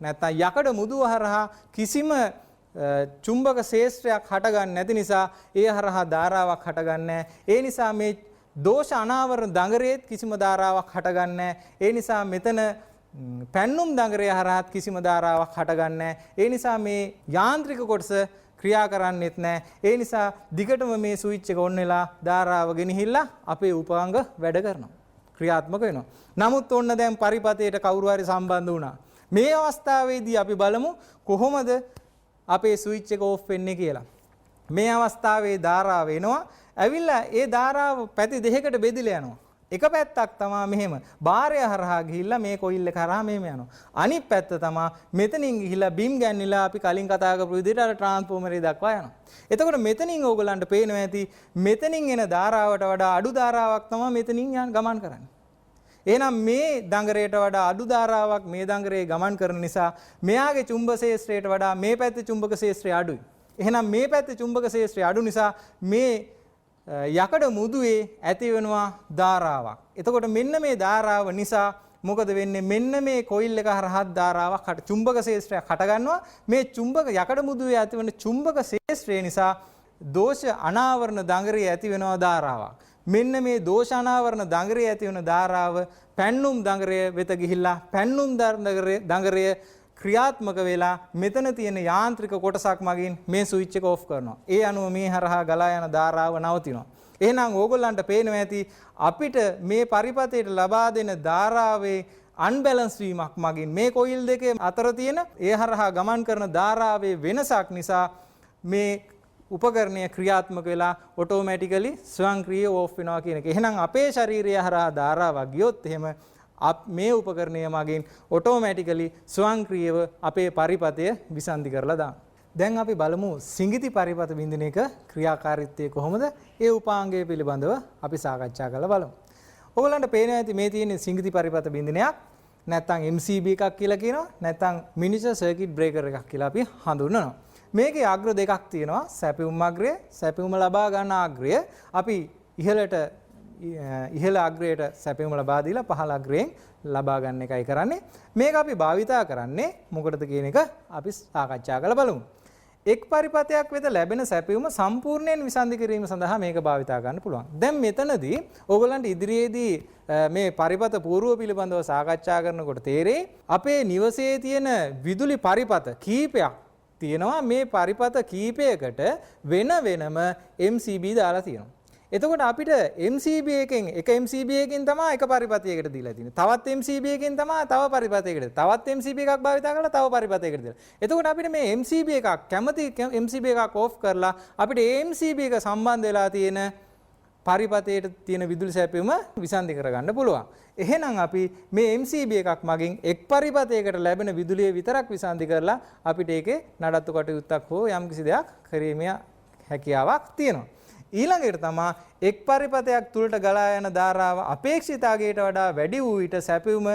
නැත්නම් යකඩ මුදුව හරහා කිසිම චුම්බක ක්ෂේත්‍රයක් හටගන්නේ නැති නිසා ඒ හරහා ධාරාවක් හටගන්නේ නැහැ. ඒ නිසා මේ දෝෂ අනාවරණ දඟරයේත් කිසිම ධාරාවක් හටගන්නේ නැහැ. ඒ නිසා මෙතන පැන්නුම් දඟරය හරහාත් කිසිම ධාරාවක් හටගන්නේ නැහැ. ඒ නිසා මේ යාන්ත්‍රික කොටස ක්‍රියා කරන්නේත් නැහැ. ඒ නිසා දිගටම මේ ස්විච් එක ඔන් වෙලා ධාරාව ගෙනහිල්ලා අපේ උපාංග වැඩ කරනවා. ක්‍රියාත්මක වෙනවා. නමුත් ඔන්න දැන් පරිපථයට කවුරු හරි සම්බන්ධ වුණා. මේ අවස්ථාවේදී අපි බලමු කොහොමද අපේ ස්විච් එක ඕෆ් වෙන්නේ කියලා. මේ අවස්ථාවේ ධාරාව එනවා. ඇවිල්ලා ඒ ධාරාව පැති දෙකකට බෙදලා යනවා. එක පැත්තක් තමයි මෙහෙම බාරය හරහා ගිහිල්ලා මේ කොයිල් එක හරහා මෙහෙම යනවා. අනිත් පැත්ත තමයි මෙතනින් ගිහිල්ලා බිම් ගැන්විලා අපි කලින් කතා කරපු විදිහට අර ට්‍රාන්ස්ෆෝමරේ දක්වා යනවා. එතකොට මෙතනින් ඕගලන්ට පේනවා ඇති මෙතනින් එන ධාරාවට වඩා අඩු ධාරාවක් තමයි මෙතනින් ගමන් කරන්නේ. එහෙනම් මේ දඟරයට වඩා අඩු ධාරාවක් මේ දඟරේ ගමන් කරන නිසා මෙයාගේ චුම්බක ක්ෂේත්‍රයට වඩා මේ පැත්තේ චුම්බක ක්ෂේත්‍රය අඩුයි. එහෙනම් මේ පැත්තේ චුම්බක ක්ෂේත්‍රය අඩු නිසා මේ යකඩ මුදුවේ ඇති වෙනවා ධාරාවක්. එතකොට මෙන්න මේ ධාරාව නිසා මොකද වෙන්නේ? මෙන්න මේ කොයිල් එක හරහා ධාරාවක් චුම්බක ක්ෂේත්‍රයක් හට ගන්නවා. මේ චුම්බක යකඩ මුදුවේ ඇති වෙන චුම්බක ක්ෂේත්‍රය නිසා දෝෂ අනාවරණ දඟරේ ඇති වෙනවා ධාරාවක්. මෙන්න මේ දෝෂ අනාවරණ දඟරේ ඇති වෙන ධාරාව පැන්නුම් දඟරය වෙත ගිහිල්ලා පැන්නුම් දඟරය ක්‍රියාත්මක වෙලා මෙතන තියෙන යාන්ත්‍රික කොටසක් මගින් මේ ස්විච් එක ඕෆ් කරනවා. ඒ අනුව මේ හරහා ගලා යන ධාරාව නවතිනවා. එහෙනම් ඕගොල්ලන්ට පේනවා ඇති අපිට මේ පරිපථයට ලබා දෙන ධාරාවේ අන්බැලන්ස් වීමක් මගින් මේ කොයිල් දෙකේ අතර තියෙන ඒ හරහා ගමන් කරන ධාරාවේ වෙනසක් නිසා මේ උපකරණය ක්‍රියාත්මක වෙලා ඔටෝමැටිකලි ස්වයංක්‍රීය ඕෆ් වෙනවා කියන එක. එහෙනම් අපේ ශරීරය හරහා ධාරාවක් ගියොත් එහෙම මේ උපකරණය මගින් ඔටෝමැටිකලි ස්වයංක්‍රීයව අපේ පරිපථය විසන්ධි කරලා දානවා. දැන් අපි බලමු සිඟිති පරිපථ බින්දින එක ක්‍රියාකාරීත්වය කොහොමද? ඒ උපාංගය පිළිබඳව අපි සාකච්ඡා කරලා බලමු. ඔයගලන්ට පේනවා ඇති මේ තියෙන සිඟිති පරිපථ බින්දිනයක් නැත්නම් MCB එකක් කියලා කියනවා. නැත්නම් මිනිචර් සර්කිට් බ්‍රේකර් එකක් කියලා අපි හඳුන්වනවා. මේකේ අග්‍ර දෙකක් තියෙනවා. සැපයුම් අග්‍රය, සැපයුම ලබා ගන්න අග්‍රය. අපි ඉහළ අග්‍රයට සැපයුම ලබා දීලා පහළ අග්‍රයෙන් ලබා ගන්න එකයි කරන්නේ. මේක අපි භාවිතා කරන්නේ මොකටද කියන එක අපි සාකච්ඡා කරලා බලමු. එක් පරිපථයක් වෙත ලැබෙන සැපයුම සම්පූර්ණයෙන් විසන්ධි කිරීම සඳහා මේක භාවිතා ගන්න පුළුවන්. දැන් මෙතනදී ඕගොල්ලන්ට ඉදිරියේදී මේ පරිපථ పూర్ව පිළිබඳව සාකච්ඡා කරනකොට තේරෙයි අපේ නිවසේ තියෙන විදුලි පරිපථ කීපයක් තියෙනවා. මේ පරිපථ කීපයකට වෙන වෙනම MCB දාලා තියෙනවා. එතකොට අපිට MCB එකෙන් එක MCB එකකින් තමයි එක පරිපථයකට දීලා තියෙන්නේ. තවත් MCB එකකින් තමයි තව පරිපථයකට. තවත් MCB එකක් භාවිත කරලා තව පරිපථයකට දීලා. එතකොට අපිට මේ MCB එකක් කැමති MCB එකක් ඕෆ් කරලා අපිට MCB එක සම්බන්ධ වෙලා තියෙන පරිපථයට තියෙන විදුලි සැපයුම විසන්ධි කරගන්න පුළුවන්. එහෙනම් අපි මේ MCB එකක් මගින් එක් පරිපථයකට ලැබෙන විදුලිය විතරක් විසන්ධි කරලා අපිට ඒකේ නඩත්තු කටයුත්තක් හෝ යම්කිසි දෙයක් කිරීමේ හැකියාවක් තියෙනවා. ඊළඟට තමයි එක් පරිපථයක් තුලට ගලා යන ධාරාව අපේක්ෂිත අගයට වඩා වැඩි වූ විට සැපයුම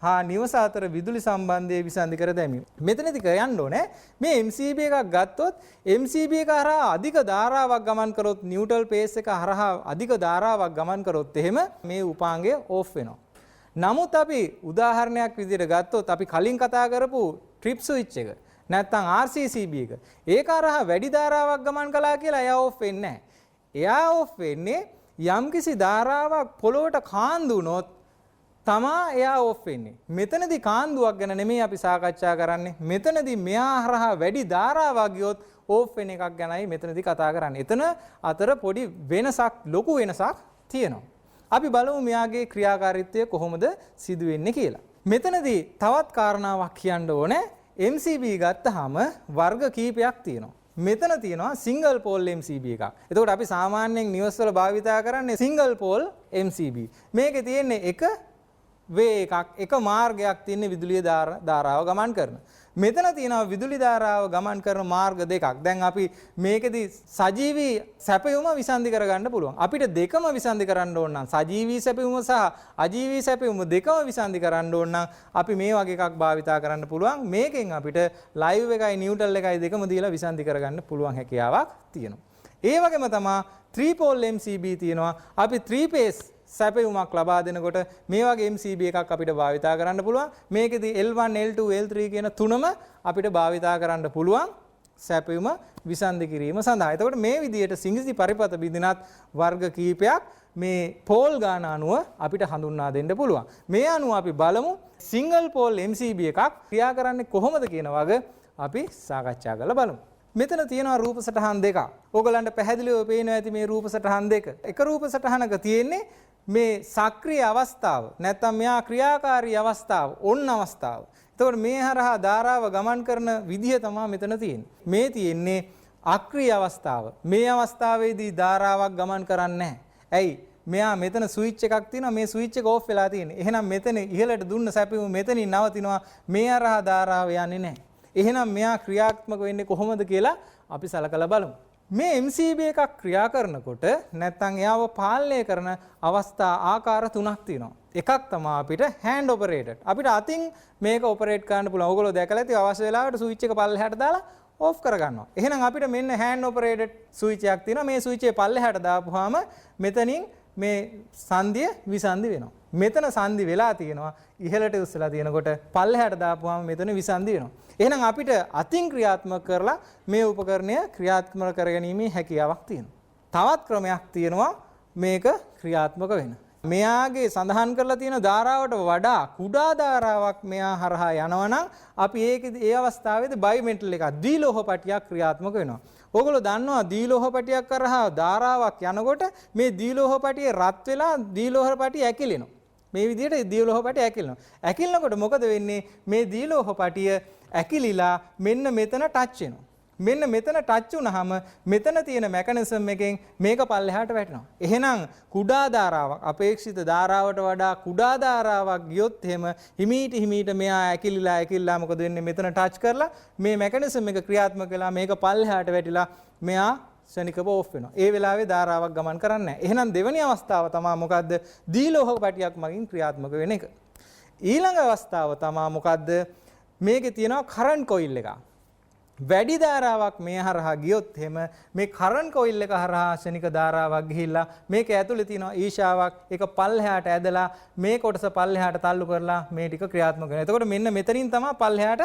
හා නිවස අතර විදුලි සම්බන්ධය විසන්ධි කර දැමීම. මෙතනදී කියන්න ඕනේ මේ MCB එකක් ගත්තොත් MCB එක හරහා අධික ධාරාවක් ගමන් කරොත් නිව්ට්‍රල් පේස් එක හරහා අධික ධාරාවක් ගමන් කරොත් එහෙම මේ උපාංගය ඕෆ් වෙනවා. නමුත් අපි උදාහරණයක් විදිහට ගත්තොත් අපි කලින් කතා කරපු ට්‍රිප් ස්විච් එක නැත්නම් RCCB එක ඒක හරහා වැඩි ධාරාවක් ගමන් කළා කියලා එයා ඕෆ් වෙන්නේ නැහැ. එයා ඕෆ් වෙන්නේ යම්කිසි ධාරාවක් පොළොවට කාන්දු වුණොත් තමා එයා ඕෆ් වෙන්නේ. මෙතනදී කාන්දුවක් ගැන නෙමෙයි අපි සාකච්ඡා කරන්නේ. මෙතනදී මෙයා හරහා වැඩි ධාරාවක් ගියොත් ඕෆ් වෙන එකක් ගැනයි මෙතනදී කතා කරන්නේ. එතන අතර පොඩි වෙනසක් ලොකු වෙනසක් තියෙනවා. අපි බලමු මෙයාගේ ක්‍රියාකාරීත්වය කොහොමද සිදු වෙන්නේ කියලා. මෙතනදී තවත් කාරණාවක් කියන්න ඕනේ. MCB ගත්තාම වර්ග කීපයක් තියෙනවා. මෙතන තියෙනවා සිංගල් පෝල් MCB එකක්. එතකොට අපි සාමාන්‍යයෙන් නිවස් වල භාවිතා කරන්නේ සිංගල් පෝල් MCB. මේකේ තියෙන්නේ එක වේ එකක්, එක මාර්ගයක් තියෙන විදුලිය ධාරාව ගමන් කරන. මෙතන තියෙනවා විදුලි ධාරාව ගමන් කරන මාර්ග දෙකක්. දැන් අපි මේකෙදි සජීවී සැපයුම විසන්ධි කරගන්න පුළුවන්. අපිට දෙකම විසන්ධි කරන්න ඕන නම් සජීවී සැපයුම සහ අජීවී සැපයුම දෙකම විසන්ධි කරන්න ඕන නම් අපි මේ වගේ එකක් භාවිතා කරන්න පුළුවන්. මේකෙන් අපිට ලයිව් එකයි නියුට්‍රල් එකයි දෙකම දීලා විසන්ධි කරගන්න පුළුවන් හැකියාවක් තියෙනවා. ඒ වගේම තමයි 3 pole MCB තියෙනවා. අපි 3 phase සැපයුමක් ලබා දෙනකොට මේ වගේ MCB එකක් අපිට භාවිතා කරන්න පුළුවන්. මේකෙදි L1, L2, L3 කියන තුනම අපිට භාවිතා කරන්න පුළුවන් සැපයුම විසන්ධි කිරීම සඳහා. එතකොට මේ විදිහට සිංගිති පරිපත බිඳිනත් වර්ග කීපයක් මේ පෝල් ගාන අනුව අපිට හඳුන්වා දෙන්න පුළුවන්. මේ අනුව අපි බලමු සිංගල් පෝල් MCB එකක් ක්‍රියා කරන්නේ කොහොමද කියන වග අපි සාකච්ඡා කරලා බලමු. මෙතන තියෙනවා රූප සටහන් දෙකක්. ඕගලන්ට පැහැදිලිව පේනවා ඇති මේ රූප සටහන් දෙක. එක රූප සටහනක තියෙන්නේ මේ සක්‍රීය අවස්ථාව නැත්නම් මෙහා ක්‍රියාකාරී අවස්ථාව ඔන්න අවස්ථාව. එතකොට මේ හරහා ධාරාව ගමන් කරන විදිහ තමයි මෙතන තියෙන්නේ. මේ තියෙන්නේ අක්‍රීය අවස්ථාව. මේ අවස්ථාවේදී ධාරාවක් ගමන් කරන්නේ නැහැ. ඇයි? මෙයා මෙතන ස්විච් එකක් තියෙනවා. මේ ස්විච් එක ඕෆ් වෙලා තියෙන්නේ. එහෙනම් මෙතන ඉහළට දුන්න සැපයුම මෙතනින් නවතිනවා. මේ හරහා ධාරාව යන්නේ නැහැ. එහෙනම් මෙයා ක්‍රියාත්මක වෙන්නේ කොහොමද කියලා අපි සලකලා බලමු. මේ MCB එකක් ක්‍රියා කරනකොට නැත්නම් එයාව පාලනය කරන අවස්ථා ආකාර තුනක් තියෙනවා. එකක් තමයි අපිට hand operated. අපිට අතින් මේක ඔපරේට් කරන්න පුළුවන්. ඕගොල්ලෝ දැකලා ඇති අවශ්‍ය වෙලාවට ස්විච් එක පල්ලෙහාට දාලා ඕෆ් කරගන්නවා. එහෙනම් අපිට මෙන්න hand operated ස්විච් එකක් තියෙනවා. මේ ස්විච් එක පල්ලෙහාට දාපුවාම මෙතනින් මේ සංදිය විසන්ධි වෙනවා. මෙතන සංදි වෙලා තියෙනවා. ඉහළට උස්සලා තියෙනකොට පල්ලෙහාට දාපුවාම මෙතන විසන්ධි වෙනවා. එහෙනම් අපිට අතින් ක්‍රියාත්මක කරලා මේ උපකරණය ක්‍රියාත්මක කරගැනීමේ හැකියාවක් තියෙනවා. තවත් ක්‍රමයක් තියෙනවා මේක ක්‍රියාත්මක වෙන. මෙයාගේ සඳහන් කරලා තියෙන ධාරාවට වඩා කුඩා ධාරාවක් මෙයා හරහා යනවනම් අපි ඒ අවස්ථාවේදී බයිමෙටල් එකක් දීලෝහ පටියක් ක්‍රියාත්මක වෙනවා. ඕගොල්ලෝ දන්නවා දීලෝහ පටියක් කරහා ධාරාවක් යනකොට මේ දීලෝහ පටිය රත් වෙලා දීලෝහ පටිය ඇකිලෙනවා. මේ විදිහට දීලෝහ පටිය ඇකිලෙනවා. ඇකිලනකොට මොකද වෙන්නේ? මේ දීලෝහ පටිය ඇකිලිලා මෙන්න මෙතන ටච් වෙනවා. මෙන්න මෙතන ටච් වුනහම මෙතන තියෙන මෙකනිසම් එකෙන් මේක පල්ලෙහාට වැටෙනවා. එහෙනම් කුඩා ධාරාවක් අපේක්ෂිත ධාරාවට වඩා කුඩා ධාරාවක් ගියොත් එහෙම හිමීට මෙයා ඇකිලිලා මොකද වෙන්නේ? මෙතන ටච් කරලා මේ මෙකනිසම් එක ක්‍රියාත්මක වෙලා මේක පල්ලෙහාට වැටිලා මෙයා ශනිකව ඕෆ් වෙනවා. ඒ වෙලාවේ ධාරාවක් ගමන් කරන්නේ නැහැ. එහෙනම් දෙවෙනි අවස්ථාව තමයි මොකද්ද? දීලෝහ පටියක් මගින් ක්‍රියාත්මක වෙන එක. ඊළඟ අවස්ථාව තමයි මොකද්ද? මේකේ තියෙනවා කරන්ට් කොයිල් එකක්. වැඩි ධාරාවක් මේ හරහා ගියොත් එහෙම මේ කරන්ට් කොයිල් එක හරහා ශනික ධාරාවක් ගිහිල්ලා මේක ඇතුලේ තියෙනවා ඊශාවක් ඒක පල්ලෙහාට ඇදලා මේ කොටස පල්ලෙහාට තල්ලු කරලා මේ ටික ක්‍රියාත්මක වෙනවා. එතකොට මෙන්න මෙතනින් තමයි පල්ලෙහාට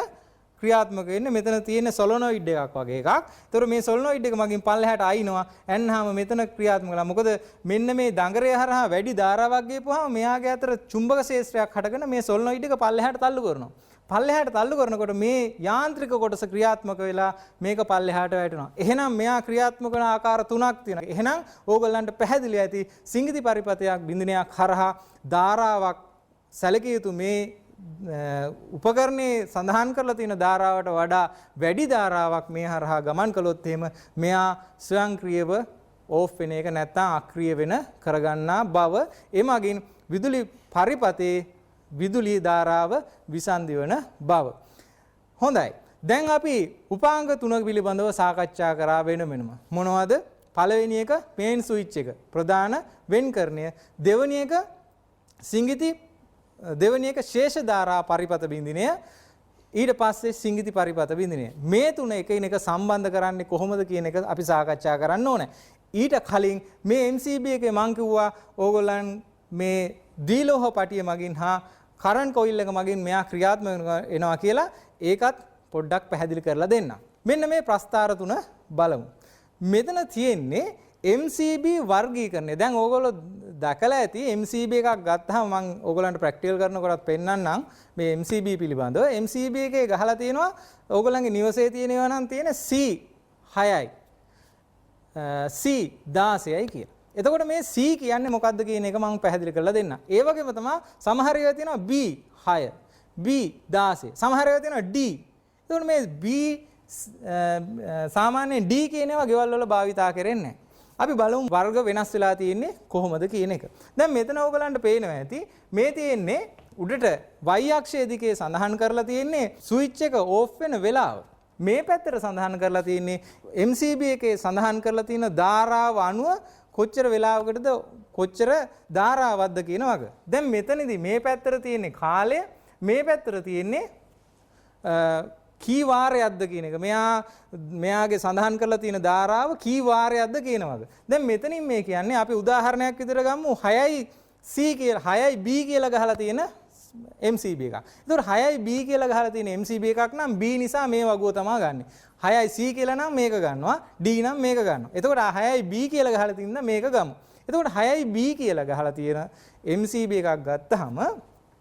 ක්‍රියාත්මක වෙන්නේ. මෙතන තියෙන සොලොනොයිඩ් එකක් වගේ එකක්. එතකොට මේ සොලොනොයිඩ් එක මගින් පල්ලෙහාට අයින්නවා. එන්නාම මෙතන ක්‍රියාත්මක වෙනවා. මොකද මෙන්න මේ දඟරය හරහා වැඩි ධාරාවක් ගියපුවාම මෙයාගේ අතර චුම්බක ශේෂ්ත්‍රයක් හටගෙන මේ සොලොනොයිඩ් එක පල්ලෙහාට තල්ලු කරනවා. පල්ලෙහාට තල්ලු කරනකොට මේ යාන්ත්‍රික කොටස ක්‍රියාත්මක වෙලා මේක පල්ලෙහාට වැටෙනවා. එහෙනම් මෙයා ක්‍රියාත්මක කරන ආකාර තුනක් තියෙනවා. එහෙනම් ඕගොල්ලන්ට පැහැදිලි ඇති සිංගිති පරිපතයක් බින්දිනයක් හරහා ධාරාවක් සැලකිය යුතු මේ උපකරණේ සඳහන් කරලා තියෙන ධාරාවට වඩා වැඩි ධාරාවක් මේ හරහා ගමන් කළොත් එහෙම මෙයා ස්වයංක්‍රීයව ඕෆ් වෙන එක නැත්නම් අක්‍රීය වෙන කරගන්නා බව එමගින් විදුලි පරිපතේ විදුලි ධාරාව විසන්ධි වන බව. හොඳයි. දැන් අපි උපාංග තුනක පිළිබඳව සාකච්ඡා කරා වෙනම. මොනවද? පළවෙනි එක මේන් ස්විච් එක ප්‍රධාන වෙන්කරණය. දෙවෙනි එක සිංගිති දෙවෙනි එක ශේෂ ධාරා පරිපත බින්දිනය. ඊට පස්සේ සිංගිති පරිපත බින්දිනය. මේ තුන එකිනෙක සම්බන්ධ කරන්නේ කොහොමද කියන එක අපි සාකච්ඡා කරන්න ඕනේ. ඊට කලින් මේ MCB එකේ මම කිව්වා ඕගොල්ලන් මේ දීලෝහ පටිය මගින් හා කරන්ට් කොයිල් එක මගින් මෙයා ක්‍රියාත්මක වෙනවා කියලා ඒකත් පොඩ්ඩක් පැහැදිලි කරලා දෙන්න. මෙන්න මේ ප්‍රස්තාර තුන බලමු. මෙතන තියෙන්නේ MCB වර්ගීකරණය. දැන් ඕගොල්ලෝ දැකලා ඇති MCB එකක් ගත්තාම මම ඕගොල්ලන්ට ප්‍රැක්ටිකල් කරනකොටත් පෙන්නන්නම් මේ MCB පිළිබඳව. MCB එකේ ගහලා තියෙනවා ඕගොල්ලන්ගේ නිවසේ තියෙනවා නම් තියෙන C6යි C16යි කියලා. එතකොට මේ C කියන්නේ මොකක්ද කියන එක මම පැහැදිලි කරලා දෙන්න. ඒ වගේම තමයි සමහර ඒවා තියෙනවා B6, B16. සමහර ඒවා තියෙනවා D. එතකොට මේ B සාමාන්‍යයෙන් D කියන ඒවා ගෙවල් වල භාවිතා කරන්නේ. අපි බලමු වර්ග වෙනස් වෙලා තියෙන්නේ කොහොමද කියන එක. දැන් මෙතන ඕගලන්ට පේනවා ඇති මේ තියෙන්නේ උඩට y අක්ෂයේ දිගේ සඳහන් කරලා තියෙන්නේ ස්විච් එක ඕෆ් වෙන වෙලාව. මේ පැත්තට සඳහන් කරලා තියෙන්නේ MCB එකේ සඳහන් කරලා තියෙන ධාරාව අනුව කොච්චර වෙලාවකටද කොච්චර ධාරාවක්ද කියන වග. දැන් මෙතනදී මේ පැත්තට තියෙන්නේ කාලය, මේ පැත්තට තියෙන්නේ කී වාරයක්ද කියන එක. මෙයාගේ සඳහන් කරලා තියෙන ධාරාව කී වාරයක්ද කියන වග. දැන් මෙතනින් මේ කියන්නේ අපි උදාහරණයක් විදිහට ගමු 6යි C කියලා 6යි B කියලා ගහලා තියෙන MCB එකක්. ඒතකොට 6යි B කියලා ගහලා තියෙන MCB එකක් නම් B නිසා මේ වගුව තමයි ගන්නෙ. 6යි C කියලා නම් මේක ගන්නවා, D නම් මේක ගන්නවා. එතකොට 6යි B කියලා ගහලා තියෙන මේක ගමු. එතකොට 6යි B කියලා ගහලා තියෙන MCB එකක් ගත්තාම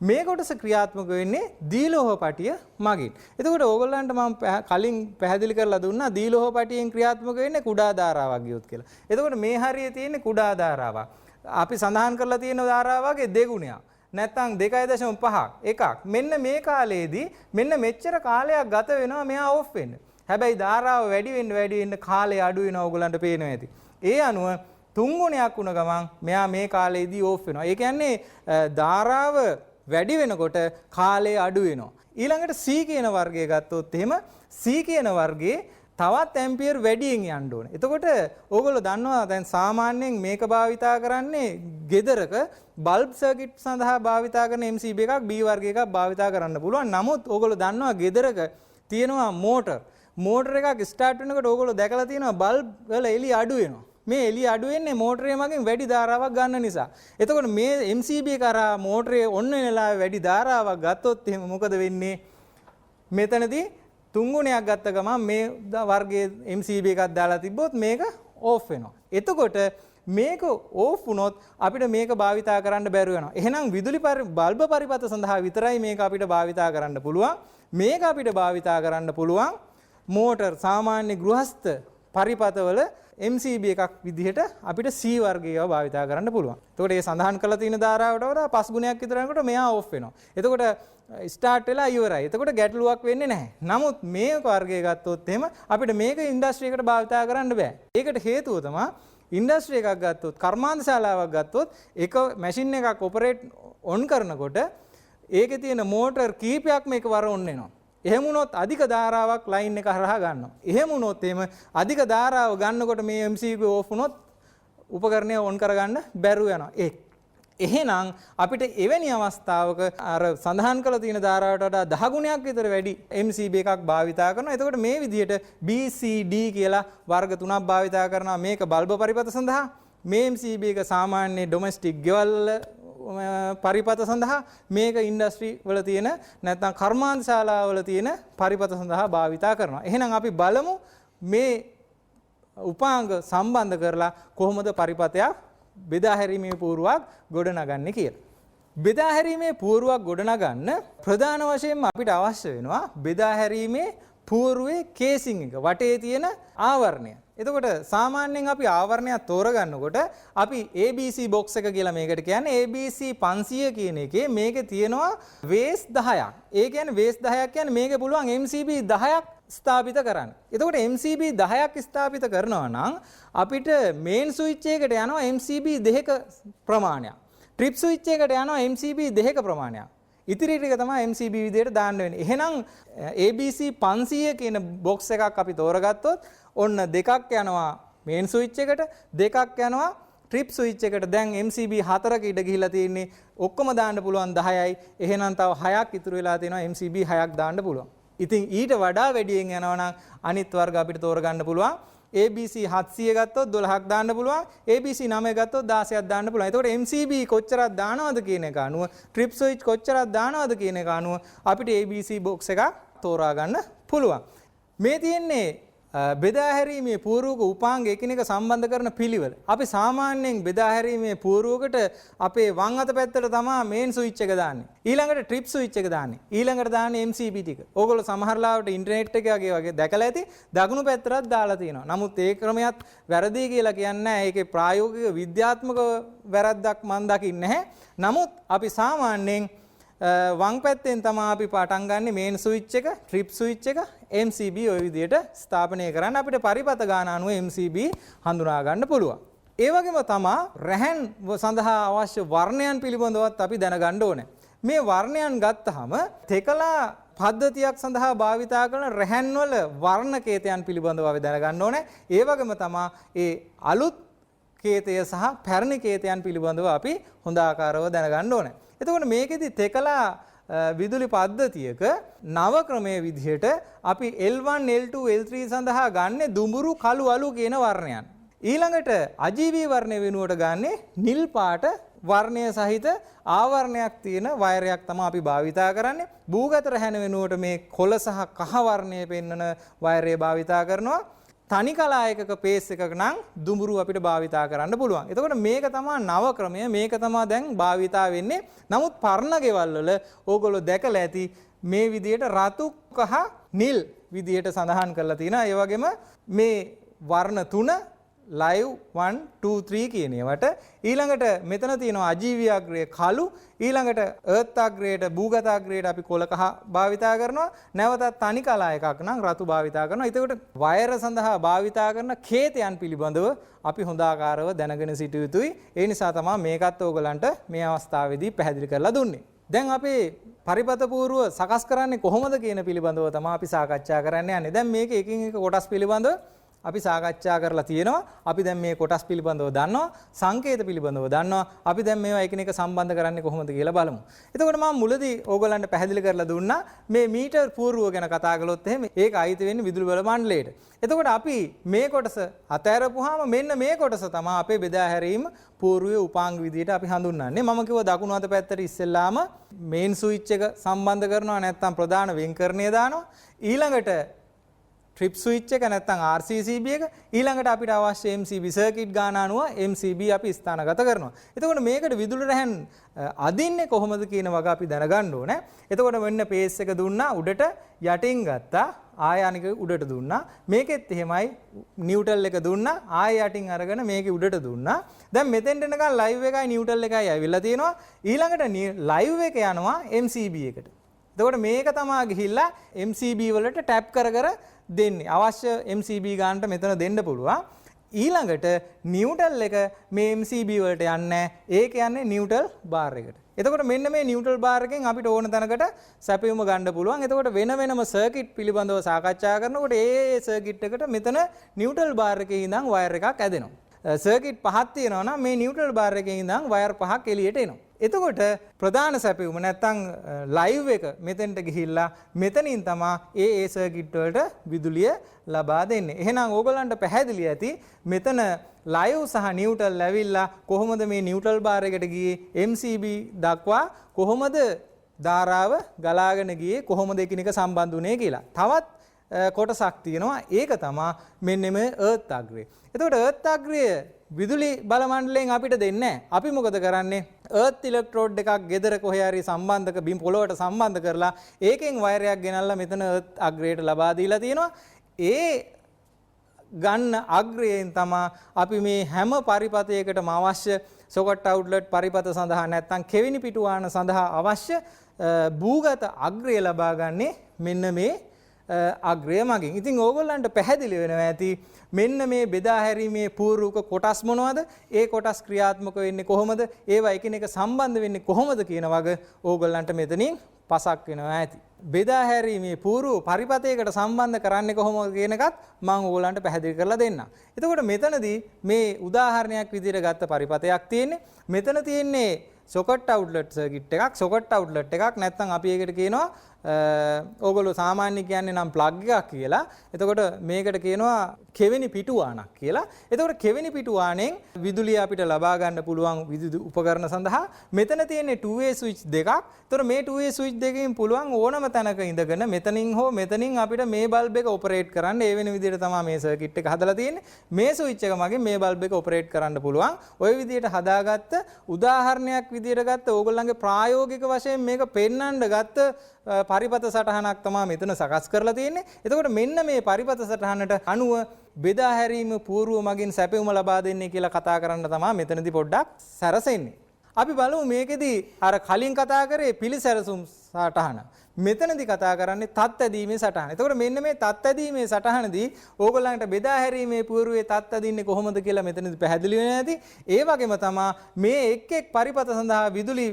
මේ කොටස ක්‍රියාත්මක වෙන්නේ දීලෝහ පටිය මගින්. එතකොට ඕගොල්ලන්ට මම කලින් පැහැදිලි කරලා දුන්නා දීලෝහ පටියෙන් ක්‍රියාත්මක වෙන්නේ කුඩා ධාරාවක් ගියොත් කියලා. එතකොට මේ හරිය තියෙන්නේ කුඩා ධාරාවක්. අපි සඳහන් කරලා තියෙන ධාරාවගේ දෙගුණයක්. නැත්නම් 2.5ක් එකක්. මෙන්න මේ කාලයේදී මෙන්න මෙච්චර කාලයක් ගත වෙනවා මෙයා ඕෆ් වෙන්න. හැබැයි ධාරාව වැඩි වෙන්න කාලය අඩු වෙනවා ඕගොල්ලන්ට පේනවා ඇති. ඒ අනුව 3 ගුණයක් වුණ ගමන් මෙයා මේ කාලයේදී ඕෆ් වෙනවා. ඒ කියන්නේ ධාරාව වැඩි වෙනකොට කාලය අඩු වෙනවා. ඊළඟට C කියන වර්ගය ගත්තොත් එහෙම C කියන වර්ගයේ තවත් ඇම්පියර් වැඩියෙන් යන්න ඕනේ. එතකොට ඕගොල්ලෝ දන්නවා දැන් සාමාන්‍යයෙන් මේක භාවිතා කරන්නේ ගෙදරක බල්බ් සර්කිට් සඳහා භාවිතා කරන MCB එකක් B වර්ග එකක් භාවිතා කරන්න පුළුවන්. නමුත් ඕගොල්ලෝ දන්නවා ගෙදරක තියෙනවා මෝටර් එකක් ස්ටාර්ට් වෙනකොට ඕගොල්ලෝ දැකලා තියෙනවා බල්බ් වල එළිය අඩු වෙනවා. මේ එළිය අඩු වෙන්නේ මෝටරේ මගින් වැඩි ධාරාවක් ගන්න නිසා. එතකොට මේ MCB කරා මෝටරේ ඔන්න වෙන වෙලාවේ වැඩි ධාරාවක් ගත්තොත් එහෙම මොකද වෙන්නේ? මෙතනදී 3 ගුණයක් ගත්ත ගමන් මේ වර්ගයේ MCB එකක් දාලා තිබ්බොත් මේක ඕෆ් වෙනවා. එතකොට මේක ඕෆ් වුණොත් අපිට මේක භාවිතා කරන්න බැරුව වෙනවා. එහෙනම් විදුලි බල්බ පරිපථ සඳහා විතරයි මේක අපිට භාවිතා කරන්න පුළුවන්. මේක අපිට භාවිතා කරන්න පුළුවන් මෝටර් සාමාන්‍ය ගෘහස්ත පරිපථවල MCB එකක් විදිහට අපිට C වර්ගයව භාවිතා කරන්න පුළුවන්. එතකොට මේ සඳහන් කරලා තියෙන ධාරාවට වඩා 5 ගුණයක් විතර යනකොට මෙයා ඕෆ් වෙනවා. එතකොට ස්ටාර්ට් වෙලා ඉවරයි. එතකොට ගැටලුවක් වෙන්නේ නැහැ. නමුත් මේ වර්ගය ගත්තොත් එහෙම අපිට මේක ඉන්ඩස්ට්‍රි එකකට භාවිතා කරන්න බෑ. ඒකට හේතුව තමයි ඉන්ඩස්ට්‍රි එකක් ගත්තොත්, කර්මාන්ත ශාලාවක් ගත්තොත් එක මැෂින් එකක් ඔපරේට් ඔන් කරනකොට ඒකේ තියෙන මෝටර් කීපයක්ම එකවර ඔන් වෙනවා. එහෙම වුණොත් අධික ධාරාවක් ලයින් එක හරහා ගන්නවා. එහෙම වුණොත් එහෙම අධික ධාරාව ගන්නකොට මේ MCB ඕෆ් වුණොත් උපකරණය ඔන් කරගන්න බැරුව යනවා. එහෙනම් අපිට එවැනි අවස්ථාවක අර සඳහන් කළ තියෙන ධාරාවට වඩා 10 ගුණයක් විතර වැඩි MCB එකක් භාවිතා කරනවා. එතකොට මේ විදිහට B C D කියලා වර්ග තුනක් භාවිතා කරනවා. මේක බල්බ පරිපථ සඳහා, මේ MCB එක සාමාන්‍ය ඩොමෙස්ටික් ගෙවල් පරිපථ සඳහා, මේක ඉන්ඩස්ට්‍රි වල තියෙන නැත්නම් කර්මාන්ත ශාලාවල තියෙන පරිපථ සඳහා භාවිතා කරනවා. එහෙනම් අපි බලමු මේ උපාංග සම්බන්ධ කරලා කොහොමද පරිපථයක් බෙදා හැරීමේ පූර්වක් ගොඩනගන්නේ කියලා. බෙදා හැරීමේ පූර්වක් ගොඩනගන්න ප්‍රධාන වශයෙන්ම අපිට අවශ්‍ය වෙනවා බෙදා හැරීමේ පූර්වයේ කේසින් එක, වටේ තියෙන ආවරණය. එතකොට සාමාන්‍යයෙන් අපි ආවරණයක් තෝරගන්නකොට අපි ABC box එක කියලා මේකට කියන්නේ. ABC 500 කියන එකේ මේකේ තියෙනවා වේස් 10ක්. ඒ කියන්නේ වේස් 10ක් කියන්නේ මේකේ පුළුවන් MCB 10ක් ස්ථාපිත කරන්න. එතකොට MCB 10ක් ස්ථාපිත කරනවා නම් අපිට මේන් ස්විච් එකකට යනවා MCB 2ක ප්‍රමාණයක්. ට්‍රිප් ස්විච් එකට යනවා MCB 2ක ප්‍රමාණයක්. ඉතිරි ටික තමයි MCB විදියට දාන්න වෙන්නේ. එහෙනම් ABC 500 කියන box එකක් අපි තෝරගත්තොත් ඔන්න දෙකක් යනවා මේන් ස්විච් එකට, දෙකක් යනවා ට්‍රිප් ස්විච් එකට. දැන් MCB 4ක ඉඩ ගිහිලා තියෙන්නේ. ඔක්කොම දාන්න පුළුවන් 10යි. එහෙනම් තව 6ක් ඉතුරු වෙලා තියෙනවා. MCB 6ක් දාන්න පුළුවන්. ඉතින් ඊට වඩා වැඩියෙන් යනවා නම් අනිත් වර්ග අපිට තෝරගන්න පුළුවන්. ABC 700 ගත්තොත් 12ක් දාන්න පුළුවන්. ABC 9 ගත්තොත් 16ක් දාන්න පුළුවන්. එතකොට MCB කොච්චරක් දානවද කියන එක අනුව, ට්‍රිප් ස්විච් කොච්චරක් දානවද කියන එක අනුව අපිට ABC box එකක් තෝරා ගන්න පුළුවන්. මේ තියෙන්නේ බෙදා හැරීමේ පූර්වක උපාංග එකිනෙක සම්බන්ධ කරන පිළිවෙල. අපි සාමාන්‍යයෙන් බෙදා හැරීමේ පූර්වකට අපේ වම් අත පැත්තට තමයි මේන් ස්විච් එක දාන්නේ. ඊළඟට ට්‍රිප් ස්විච් එක දාන්නේ. ඊළඟට දාන්නේ MCB ටික. ඕගොල්ලෝ සමහර ලාවට ඉන්ටර්නෙට් එකේ වගේ දැකලා ඇති දකුණු පැත්තටත් දාලා තියෙනවා. නමුත් ඒ ක්‍රමයක් වැරදි කියලා කියන්නේ නැහැ. ඒකේ ප්‍රායෝගික විද්‍යාත්මක වැරද්දක් මම දකින්නේ නැහැ. නමුත් අපි සාමාන්‍යයෙන් වම් පැත්තෙන් තමයි අපි පටන් ගන්න මේන් ස්විච් එක, ට්‍රිප් ස්විච් එක, MCB ওই විදිහට ස්ථාපනය කරන්න අපිට පරිපත ගාන අනුව MCB හඳුනා ගන්න පුළුවන්. ඒ වගේම තමයි රැහන් සඳහා අවශ්‍ය වර්ණයන් පිළිබඳවත් අපි දැනගන්න ඕනේ. මේ වර්ණයන් ගත්තාම තෙකලා පද්ධතියක් සඳහා භාවිතා කරන රැහන් වල වර්ණ කේතයන් පිළිබඳව අපි දැනගන්න ඕනේ. ඒ වගේම තමයි ඒ අලුත් කේතය සහ පැරණි කේතයන් පිළිබඳව අපි හොඳ ආකාරව දැනගන්න ඕනේ. එතකොට මේකෙදි තෙකලා විදුලි පද්ධතියක නව ක්‍රමයේ විදිහට අපි L1 L2 L3 සඳහා ගන්නේ දුඹුරු කළු අලු කියන වර්ණයන්. ඊළඟට අජීවී වර්ණය වෙනුවට ගන්නේ නිල් පාට වර්ණය සහිත ආවරණයක් තියෙන වයරයක් තමයි අපි භාවිතා කරන්නේ. භූගත රැහැන වෙනුවට මේ කොළ සහ කහ වර්ණය පෙන්වන වයරය භාවිතා කරනවා. තනි කලායකක පේස් එකක නම් දුඹුරු අපිට භාවිතා කරන්න පුළුවන්. එතකොට මේක තමයි නව ක්‍රමය. මේක තමයි දැන් භාවිතා වෙන්නේ. නමුත් පරණ ගෙවල් වල ඕගොල්ලෝ දැකලා ඇති මේ විදිහට රතු කහ නිල් විදිහට සඳහන් කරලා තියෙනවා. ඒ වගේම මේ වර්ණ තුන live 1 2 3 කියන ඒවට ඊළඟට මෙතන තියෙනවා අජීවී අග්‍රය කළු ඊළඟට earth අග්‍රයට භූගත අග්‍රයට අපි කොළ කහ භාවිතා කරනවා නැවතත් තනි කලා එකක් නම් රතු භාවිතා කරනවා. එතකොට වයර සඳහා භාවිතා කරන කේතයන් පිළිබඳව අපි හොඳ ආකාරව දැනගෙන සිටිය යුතුයි. ඒ නිසා තමයි මේකත් ඕගලන්ට මේ අවස්ථාවේදී පැහැදිලි කරලා දුන්නේ. දැන් අපි පරිපත පූර්ව සකස් කරන්නේ කොහොමද කියන පිළිබඳව තමයි අපි සාකච්ඡා කරන්න යන්නේ. දැන් මේක එකින් එක කොටස් පිළිබඳව අපි සාකච්ඡා කරලා තියෙනවා. අපි දැන් මේ කොටස් පිළිබඳව දන්නවා, සංකේත පිළිබඳව දන්නවා. අපි දැන් මේවා එකිනෙක සම්බන්ධ කරන්නේ කොහොමද කියලා බලමු. එතකොට මම මුලදී ඕගලන්ට පැහැදිලි කරලා දුන්නා මේ මීටර් පූර්ව ගැන කතා කළොත් එහෙම ඒක අයිති වෙන්නේ විදුලි බල මණ්ඩලයට. එතකොට අපි මේ කොටස අතෑරපුවාම මෙන්න මේ කොටස තමයි අපේ බෙදා හැරීම පූර්වයේ උපාංග විදියට අපි හඳුන්වන්නේ. මම කිව්වා දකුණු අත පැත්තට ඉස්සෙල්ලාම මේන් ස්විච් එක සම්බන්ධ කරනවා නැත්නම් ප්‍රධාන වෙන්කරණය දානවා. ඊළඟට ට්‍රිප් ස්විච් එක නැත්නම් RCCB එක ඊළඟට අපිට අවශ්‍ය MCB සර්කිට් ගාන අනුව MCB අපි ස්ථානගත කරනවා. එතකොට මේකට විදුලි රැහන් අදින්නේ කොහොමද කියන වග අපි දැනගන්න ඕනේ. එතකොට මෙන්න පේස් එක දුන්නා උඩට යටින් ගත්තා ආය අනික උඩට දුන්නා. මේකෙත් එහෙමයි නිව්ටල් එක දුන්නා ආය යටින් අරගෙන මේකේ උඩට දුන්නා. දැන් මෙතෙන්ට එනකන් ලයිව් එකයි නිව්ටල් එකයි ඇවිල්ලා තියෙනවා. ඊළඟට ලයිව් එක යනවා MCB එකට. එතකොට මේක තමයි ගිහිල්ලා MCB වලට ටැප් කර කර දෙන්නේ. අවශ්‍ය MCB ගානට මෙතන දෙන්න පුළුවන්. ඊළඟට නිව්ටල් එක මේ MCB වලට යන්නේ ඒක යන්නේ නිව්ටල් බාර් එකට. එතකොට මෙන්න මේ නිව්ටල් බාර් එකෙන් අපිට ඕන තැනකට සැපයුම ගන්න පුළුවන්. එතකොට වෙන වෙනම සර්කිට් පිළිබඳව සාකච්ඡා කරනකොට ඒ සර්කිට් එකට මෙතන නිව්ටල් බාර් එකේ ඉඳන් වයර් එකක් ඇදෙනවා. සර්කිට් පහක් තියෙනවා නම් මේ නිව්ටල් බාර් එකේ ඉඳන් වයර් පහක් එළියට එනවා. එතකොට ප්‍රධාන සැපයුම නැත්තම් ලයිව් එක මෙතෙන්ට ගිහිල්ලා මෙතනින් තමයි ඒ සර්කිට් වලට විදුලිය ලබා දෙන්නේ. එහෙනම් ඕගොල්ලන්ට පැහැදිලි ඇති මෙතන ලයිව් සහ නිව්ටල් ඇවිල්ලා කොහොමද මේ නිව්ටල් බාර් එකට ගියේ MCB දක්වා කොහොමද ධාරාව ගලාගෙන ගියේ කොහොමද එකිනෙක සම්බන්ධ වුනේ කියලා. තවත් කොටසක් තියෙනවා. ඒක තමයි මෙන්න මේ earth අග්‍රය. එතකොට earth අග්‍රය විදුලි බල මණ්ඩලයෙන් අපිට දෙන්නේ නැහැ. අපි මොකද කරන්නේ? earth electrode එකක් ගෙදර කොහේ හරි සම්බන්ධක බිම් පොළොවට සම්බන්ධ කරලා ඒකෙන් වයරයක් ගෙනල්ලා මෙතන earth අග්‍රයට ලබා දීලා තියෙනවා. ඒ ගන්න අග්‍රයෙන් තමයි අපි මේ හැම පරිපතයකටම අවශ්‍ය සොකට් අවුට්ලට් පරිපත සඳහා නැත්නම් කෙවිනි පිටුවාන සඳහා අවශ්‍ය භූගත අග්‍රය ලබා ගන්නේ මෙන්න මේ අග්‍රය මගින්. ඉතින් ඕගොල්ලන්ට පැහැදිලි වෙනවා ඇති මෙන්න මේ බෙදා හැරීමේ පූර්වක කොටස් මොනවද? ඒ කොටස් ක්‍රියාත්මක වෙන්නේ කොහොමද? ඒවා එකිනෙක සම්බන්ධ වෙන්නේ කොහොමද කියන වග ඕගොල්ලන්ට මෙතනින් පසක් වෙනවා ඇති. බෙදා හැරීමේ පූර්ව පරිපතයකට සම්බන්ධ කරන්නේ කොහොමද කියන එකත් මම ඕගොල්ලන්ට පැහැදිලි කරලා දෙන්නම්. එතකොට මෙතනදී මේ උදාහරණයක් විදිහට ගත්ත පරිපතයක් තියෙන්නේ. මෙතන තියෙන්නේ සොකට් අවුට්ලට් සර්කිට් එකක්, සොකට් අවුට්ලට් එකක් නැත්නම් අපි ඒකට කියනවා ඕගොල්ලෝ සාමාන්‍ය කියන්නේ නම් ප්ලග් එකක් කියලා. එතකොට මේකට කියනවා කෙවෙනි පිටුවාණක් කියලා. එතකොට කෙවෙනි පිටුවාණෙන් විදුලිය අපිට ලබා ගන්න පුළුවන් විදුලි උපකරණ සඳහා මෙතන තියෙන්නේ 2A ස්විච් දෙකක්. එතකොට මේ 2A ස්විච් දෙකකින් පුළුවන් ඕනම තැනක ඉඳගෙන මෙතනින් හෝ මෙතනින් අපිට මේ බල්බ් එක ඔපරේට් කරන්න ඒ වෙන විදිහට තමයි මේ සර්කිට් එක හදලා තියෙන්නේ. මේ ස්විච් එක මගින් මේ බල්බ් එක ඔපරේට් කරන්න පුළුවන්. ওই විදිහට හදාගත්ත උදාහරණයක් විදිහට ගත්ත ඕගොල්ලන්ගේ ප්‍රායෝගික වශයෙන් මේක පෙන්වන්න ගත්ත පරිපත සටහනක් තමයි මෙතන සකස් කරලා තියෙන්නේ. එතකොට මෙන්න මේ පරිපත සටහනට අනුව බෙදා හැරීම පූර්ව මගින් සැපයුම ලබා දෙන්නේ කියලා කතා කරන්න තමයි මෙතනදී පොඩ්ඩක් සැරසෙන්නේ. අපි බලමු මේකෙදි අර කලින් කතා කරේ පිළිසැරසුම් සටහන. මෙතනදී කතා කරන්නේ තත් ඇදීමේ සටහන. එතකොට මෙන්න මේ තත් ඇදීමේ සටහනදී ඕගොල්ලන්ට බෙදා හැරීමේ పూర్වයේ තත් ඇදින්නේ කොහොමද කියලා මෙතනදී පැහැදිලි වෙන්නේ නැති. ඒ වගේම තමයි මේ එක් එක් පරිපත සඳහා විදුලි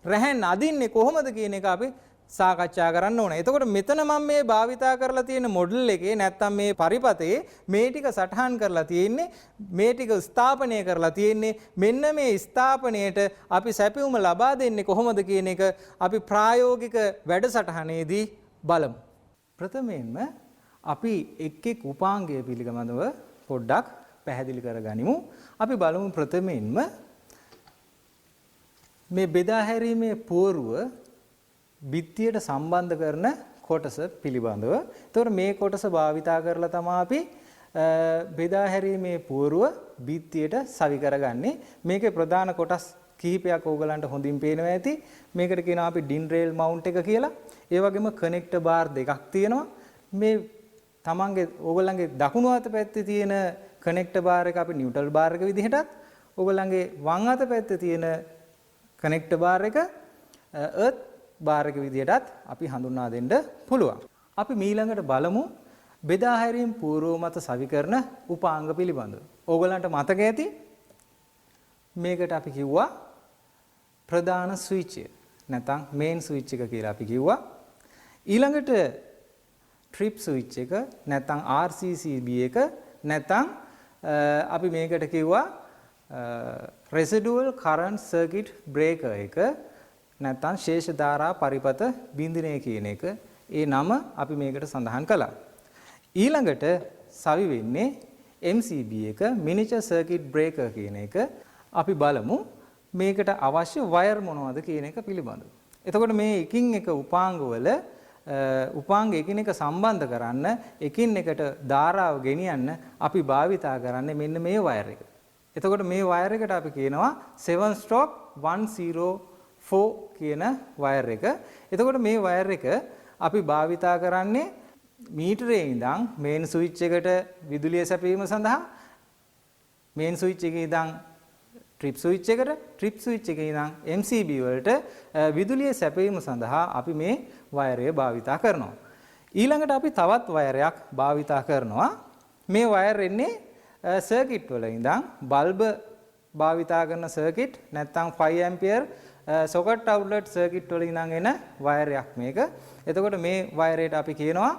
රැහැන් අදින්නේ කොහොමද කියන එක අපි සාකච්ඡා කරන්න ඕනේ. එතකොට මෙතන මම මේ භාවිතා කරලා තියෙන මොඩල් එකේ නැත්තම් මේ පරිපතේ මේ ටික සටහන් කරලා තියෙන්නේ මේ ටික ස්ථාපනය කරලා තියෙන්නේ මෙන්න මේ ස්ථාපනයට අපි සැපයුම ලබා දෙන්නේ කොහොමද කියන එක අපි ප්‍රායෝගික වැඩසටහනේදී බලමු. ප්‍රථමයෙන්ම අපි එක් එක් උපාංගය පිළිබඳව පොඩ්ඩක් පැහැදිලි කරගනිමු. අපි බලමු ප්‍රථමයෙන්ම මේ බෙදා හැරීමේ පෝරුව බිත්තියට සම්බන්ධ කරන කොටස පිළිබඳව. එතකොට මේ කොටස භාවිතා කරලා තමයි අපි බෙදා හැරීමේ පෝරුව බිත්තියට සවි කරගන්නේ. මේකේ ප්‍රධාන කොටස් කිහිපයක් ඕගලන්ට හොඳින් පේනවා ඇති. මේකට කියනවා අපි ඩින් රේල් මවුන්ට් එක කියලා. ඒ වගේම කනෙක්ටර් බාර් දෙකක් තියෙනවා. මේ තමන්ගේ ඕගලන්ගේ දකුණු අත පැත්තේ තියෙන කනෙක්ටර් බාර් එක අපි නියුට්‍රල් බාර් එක විදිහටත් ඕගලන්ගේ වම් අත පැත්තේ තියෙන කනෙක්ටර් බාර් එක අර්ත් බාර් එක විදිහටත් අපි හඳුන්වා දෙන්න පුළුවන්. අපි ඊළඟට බලමු බෙදා හැරීම් පූර්ව මත සවි කරන උපාංග පිළිබඳව. ඕගලන්ට මතක ඇති මේකට අපි කිව්වා ප්‍රධාන ස්විච් එක. නැත්නම් මේන් ස්විච් එක කියලා අපි කිව්වා. ඊළඟට ට්‍රිප් ස්විච් එක නැත්නම් RCCB එක නැත්නම් අපි මේකට කිව්වා residual current circuit breaker එක නැත්නම් ශේෂ ධාරා පරිපත බින්දිනය කියන එක ඒ නම අපි මේකට සඳහන් කළා. ඊළඟට සවි වෙන්නේ MCB එක miniature circuit breaker කියන එක. අපි බලමු මේකට අවශ්‍ය වයර් මොනවද කියන එක පිළිබඳව. එතකොට මේ එකින් එක උපාංගවල උපාංග එකිනෙක සම්බන්ධ කරන්න එකින් එකට ධාරාව ගෙනියන්න අපි භාවිතා කරන්නේ මෙන්න මේ වයර් එක. එතකොට මේ වයර් එකට අපි කියනවා 7 stroke 104 කියන වයර් එක. එතකොට මේ වයර් එක අපි භාවිතා කරන්නේ මීටරේ ඉඳන් මේන් ස්විච් එකට විදුලිය සැපයීම සඳහා මේන් ස්විච් එකේ ඉඳන් ට්‍රිප් ස්විච් එකට ට්‍රිප් ස්විච් එකේ ඉඳන් MCB වලට විදුලිය සැපයීම සඳහා අපි මේ වයරය භාවිතා කරනවා. ඊළඟට අපි තවත් වයරයක් භාවිතා කරනවා. මේ වයර් එන්නේ සර්කිට් වල ඉඳන් බල්බ භාවිතා කරන සර්කිට් නැත්නම් 5 ඇම්පියර් සොකට් අවුට්ලට් සර්කිට් වල ඉඳන් එන වයරයක් මේක. එතකොට මේ වයරයට අපි කියනවා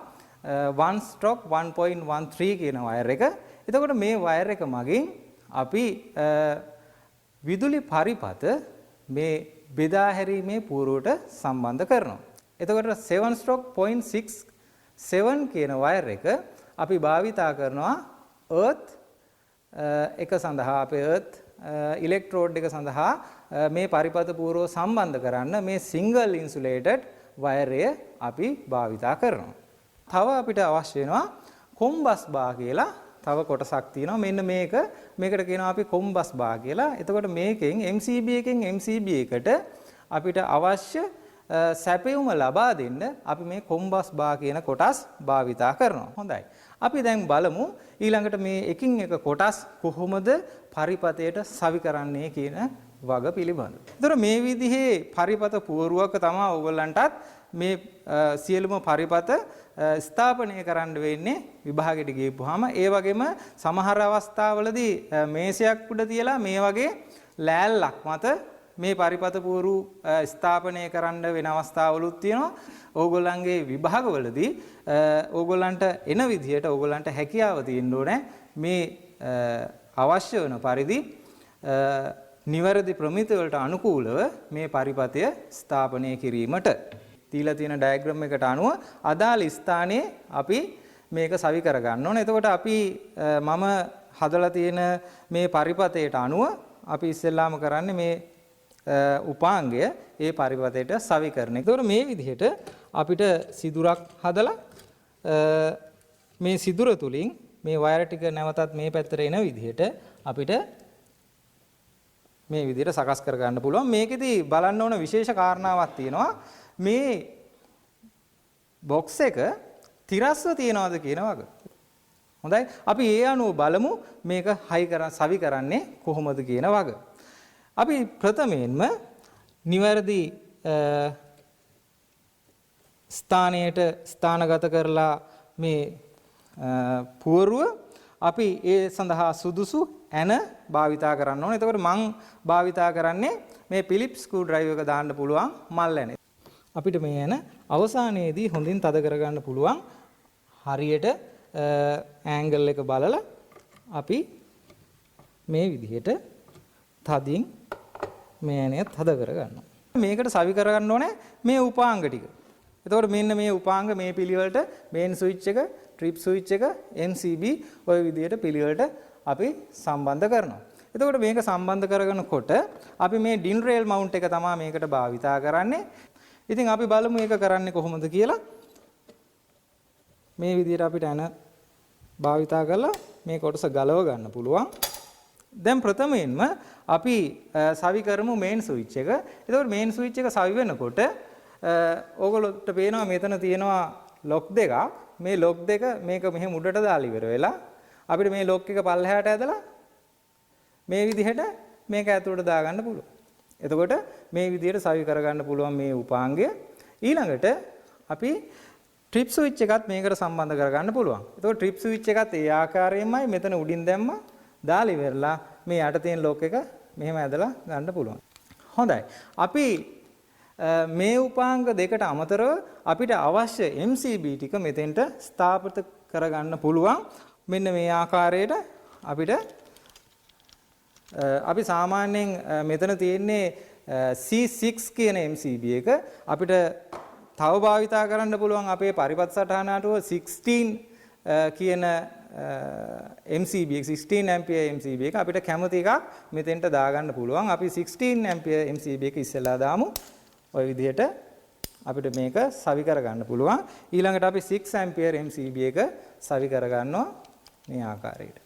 1 stroke 1.13 කියන වයර් එක. එතකොට මේ වයර් එක මගින් අපි විදුලි පරිපත මේ බෙදා හැරීමේ පූර්වට සම්බන්ධ කරනවා. එතකොට 7 stroke 0.67 කියන වයර් එක අපි භාවිතා කරනවා earth එක සඳහා අපේ earth ඉලෙක්ට්‍රෝඩ් එක සඳහා මේ පරිපත පූර්ව සම්බන්ධ කරන්න මේ single insulated වයරය අපි භාවිතා කරනවා. තව අපිට අවශ්‍ය වෙනවා කොම්බස් බා කියලා තව කොටසක් තියෙනවා. මෙන්න මේකට කියනවා අපි කොම්බස් බා කියලා. එතකොට මේකෙන් MCB එකෙන් MCB එකට අපිට අවශ්‍ය සැපයුම ලබා දෙන්න අපි මේ කොම්බස් බා කියන කොටස් භාවිතා කරනවා. හොඳයි. අපි දැන් බලමු ඊළඟට මේ එකින් එක කොටස් කොහොමද පරිපතයට සවි කරන්නේ කියන වග පිළිබඳව. ඒතර මේ විදිහේ පරිපත පුවරුවක තමයි ඕගොල්ලන්ටත් මේ සියලුම පරිපත ස්ථාපනය කරන්න වෙන්නේ විභාගෙට ගියපුවාම. ඒ වගේම සමහර අවස්ථාවලදී මේසයක් උඩ තියලා මේ වගේ ලෑල්ලක් මත මේ පරිපත පුවරු ස්ථාපනය කරන්න වෙන අවස්ථාවලුත් තියෙනවා. ඕගොල්ලන්ගේ විභාගවලදී ඕගොල්ලන්ට එන විදිහට ඕගොල්ලන්ට හැකියාව තියෙන්න ඕනේ මේ අවශ්‍ය වෙන පරිදි නිවැරදි ප්‍රමිති වලට අනුකූලව මේ පරිපතය ස්ථාපනය කිරීමට දීලා තියෙන ඩයග්‍රෑම් එකට අනුව අදාළ ස්ථානයේ අපි මේක සවි කරගන්න ඕනේ. එතකොට අපි මම හදලා තියෙන මේ පරිපතයට අනුව අපි ඉස්සෙල්ලාම කරන්නේ මේ උපාංගය ඒ පරිපතයට සවි කරන එක. එතකොට මේ විදිහට අපිට සිදුරක් හදලා මේ සිදුර තුලින් මේ වයර් ටික නැවතත් මේ පැත්තට එන විදිහට අපිට මේ විදිහට සකස් කර ගන්න පුළුවන්. මේකෙදි බලන්න ඕන විශේෂ කාරණාවක් තියෙනවා. මේ බොක්ස් එක තිරස්ව තියනවාද කියන වග. හොඳයි. අපි ඒ අනුව බලමු මේක සවි කරන්නේ කොහොමද කියන වග. අපි ප්‍රථමයෙන්ම නිවැරදි ස්ථානයට ස්ථානගත කරලා මේ පුවරුව අපි ඒ සඳහා සුදුසු ඇන භාවිතා කරන්න ඕනේ. එතකොට මම භාවිතා කරන්නේ මේ පිලිප්ස් ස්ක්‍රූ ඩ්‍රයිවර් එක දාන්න පුළුවන් මල් ඇන. අපිට මේ ඇන අවසානයේදී හොඳින් තද කරගන්න පුළුවන්. හරියට ඇන්ගල් එක බලලා අපි මේ විදිහට තදින් මේ ඇනය තද කරගන්නවා. මේකට සවි කරගන්න ඕනේ මේ උපාංග ටික. එතකොට මෙන්න මේ උපාංග මේ පිළිවෙලට මේන් ස්විච් එක, ට්‍රිප් ස්විච් එක, MCB ඔය විදිහට පිළිවෙලට අපි සම්බන්ධ කරනවා. එතකොට මේක සම්බන්ධ කරගෙනකොට අපි මේ ඩින් රේල් මවුන්ට් එක තමයි මේකට භාවිතා කරන්නේ. ඉතින් අපි බලමු මේක කරන්නේ කොහොමද කියලා. මේ විදිහට අපිට ඇන භාවිතා කරලා මේ කොටස ගලව ගන්න පුළුවන්. දැන් ප්‍රථමයෙන්ම අපි සවි කරමු මේන් ස්විච් එක. එතකොට මේන් ස්විච් එක සවි වෙනකොට ඕගොල්ලොන්ට පේනවා මෙතන තියෙනවා ලොක් දෙකක්. මේ ලොක් දෙක මේක මෙහෙම උඩට දාලා ඉවර වෙලා අපිට මේ ලොක් එක පල්ලෙහාට ඇදලා මේ විදිහට මේක ඇතුළට දාගන්න පුළුවන්. එතකොට මේ විදිහට සවි කරගන්න පුළුවන් මේ උපාංගය. ඊළඟට අපි ට්‍රිප් ස්විච් එකත් මේකට සම්බන්ධ කරගන්න පුළුවන්. එතකොට ට්‍රිප් ස්විච් එකත් ඒ ආකාරයෙන්මයි මෙතන උඩින් දැම්මා දාලා ඉවරලා මේ යට තියෙන ලොක් එක මෙහෙම ඇදලා ගන්න පුළුවන්. හොඳයි. අපි මේ උපාංග දෙකට අමතරව අපිට අවශ්‍ය MCB ටික මෙතෙන්ට ස්ථාපිත කරගන්න පුළුවන්. මෙන්න මේ ආකාරයට අපිට අපි සාමාන්‍යයෙන් මෙතන තියෙන්නේ C6 කියන MCB එක අපිට තව භාවිතා කරන්න පුළුවන් අපේ පරිපත් සටහන අනුව 16 කියන MCB එක 16 ampere MCB එක අපිට කැමති එකක් මෙතෙන්ට දාගන්න පුළුවන්. අපි 16 ampere MCB එක ඉස්සෙල්ලා දාමු. ඔය විදිහට අපිට මේක සවි කරගන්න පුළුවන්. ඊළඟට අපි 6 ampere MCB එක සවි කරගන්නවා මේ ආකාරයට.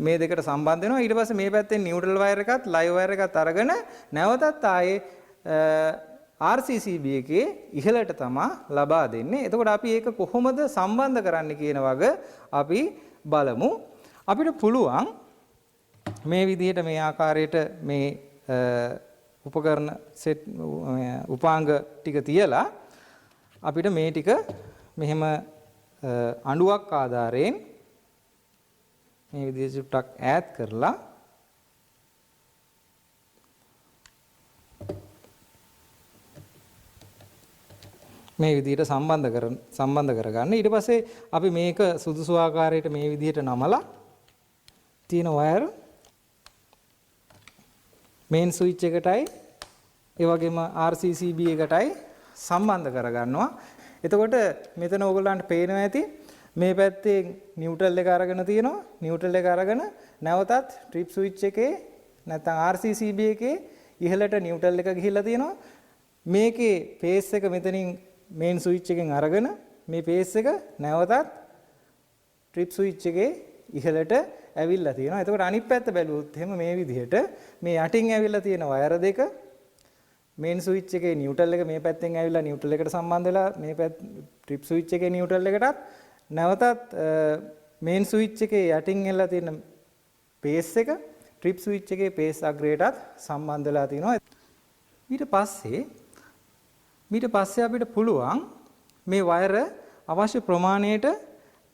මේ දෙකට සම්බන්ධ වෙනවා. ඊට පස්සේ මේ පැත්තෙන් නියුට්‍රල් වයර් එකත් ලයිව් වයර් එකත් අරගෙන නැවතත් ආයේ RCCB එකේ ඉහළට තමයි ලබා දෙන්නේ. එතකොට අපි ඒක කොහොමද සම්බන්ධ කරන්න කියන වග අපි බලමු. අපිට පුළුවන් මේ විදිහට මේ ආකාරයට මේ උපකරණ සෙට් උපාංග ටික තියලා අපිට මේ ටික මෙහෙම අඬුවක් ආධාරයෙන් මේ විදිහට චුට්ටක් ඈත් කරලා මේ විදිහට සම්බන්ධ කරගන්න. ඊට පස්සේ අපි මේක සුදුසු ආකාරයට මේ විදිහට නමලා තියෙන වයර් මේන් ස්විච් එකටයි ඒ වගේම RCCB එකටයි සම්බන්ධ කරගන්නවා. එතකොට මෙතන ඕගොල්ලන්ට පේනවා ඇති මේ පැත්තේ නියුට්‍රල් එක අරගෙන තියෙනවා. නියුට්‍රල් එක අරගෙන නැවතත් ට්‍රිප් ස්විච් එකේ නැත්නම් RCCB එකේ ඉහළට නියුට්‍රල් එක ගිහිල්ලා තියෙනවා. මේකේ පේස් එක මෙතනින් මේන් ස්විච් එකෙන් අරගෙන මේ පේස් එක නැවතත් ට්‍රිප් ස්විච් එකේ ඉහළට ඇවිල්ලා තියෙනවා. එතකොට අනිත් පැත්ත බැලුවොත් එහෙම මේ විදිහට මේ යටින් ඇවිල්ලා තියෙන වයර් දෙක මේන් ස්විච් එකේ නියුට්‍රල් එක මේ පැත්තෙන් ඇවිල්ලා නියුට්‍රල් එකට සම්බන්ධ වෙලා මේ පැත්ත ට්‍රිප් ස්විච් එකේ නියුට්‍රල් එකටත් නැවතත් මේන් ස්විච් එකේ යටින් ඇවිල්ලා තියෙන පේස් එක ට්‍රිප් ස්විච් එකේ පේස් අග්‍රයටත් සම්බන්ධ වෙලා තිනවා. ඊට පස්සේ අපිට පුළුවන් මේ වයර අවශ්‍ය ප්‍රමාණයට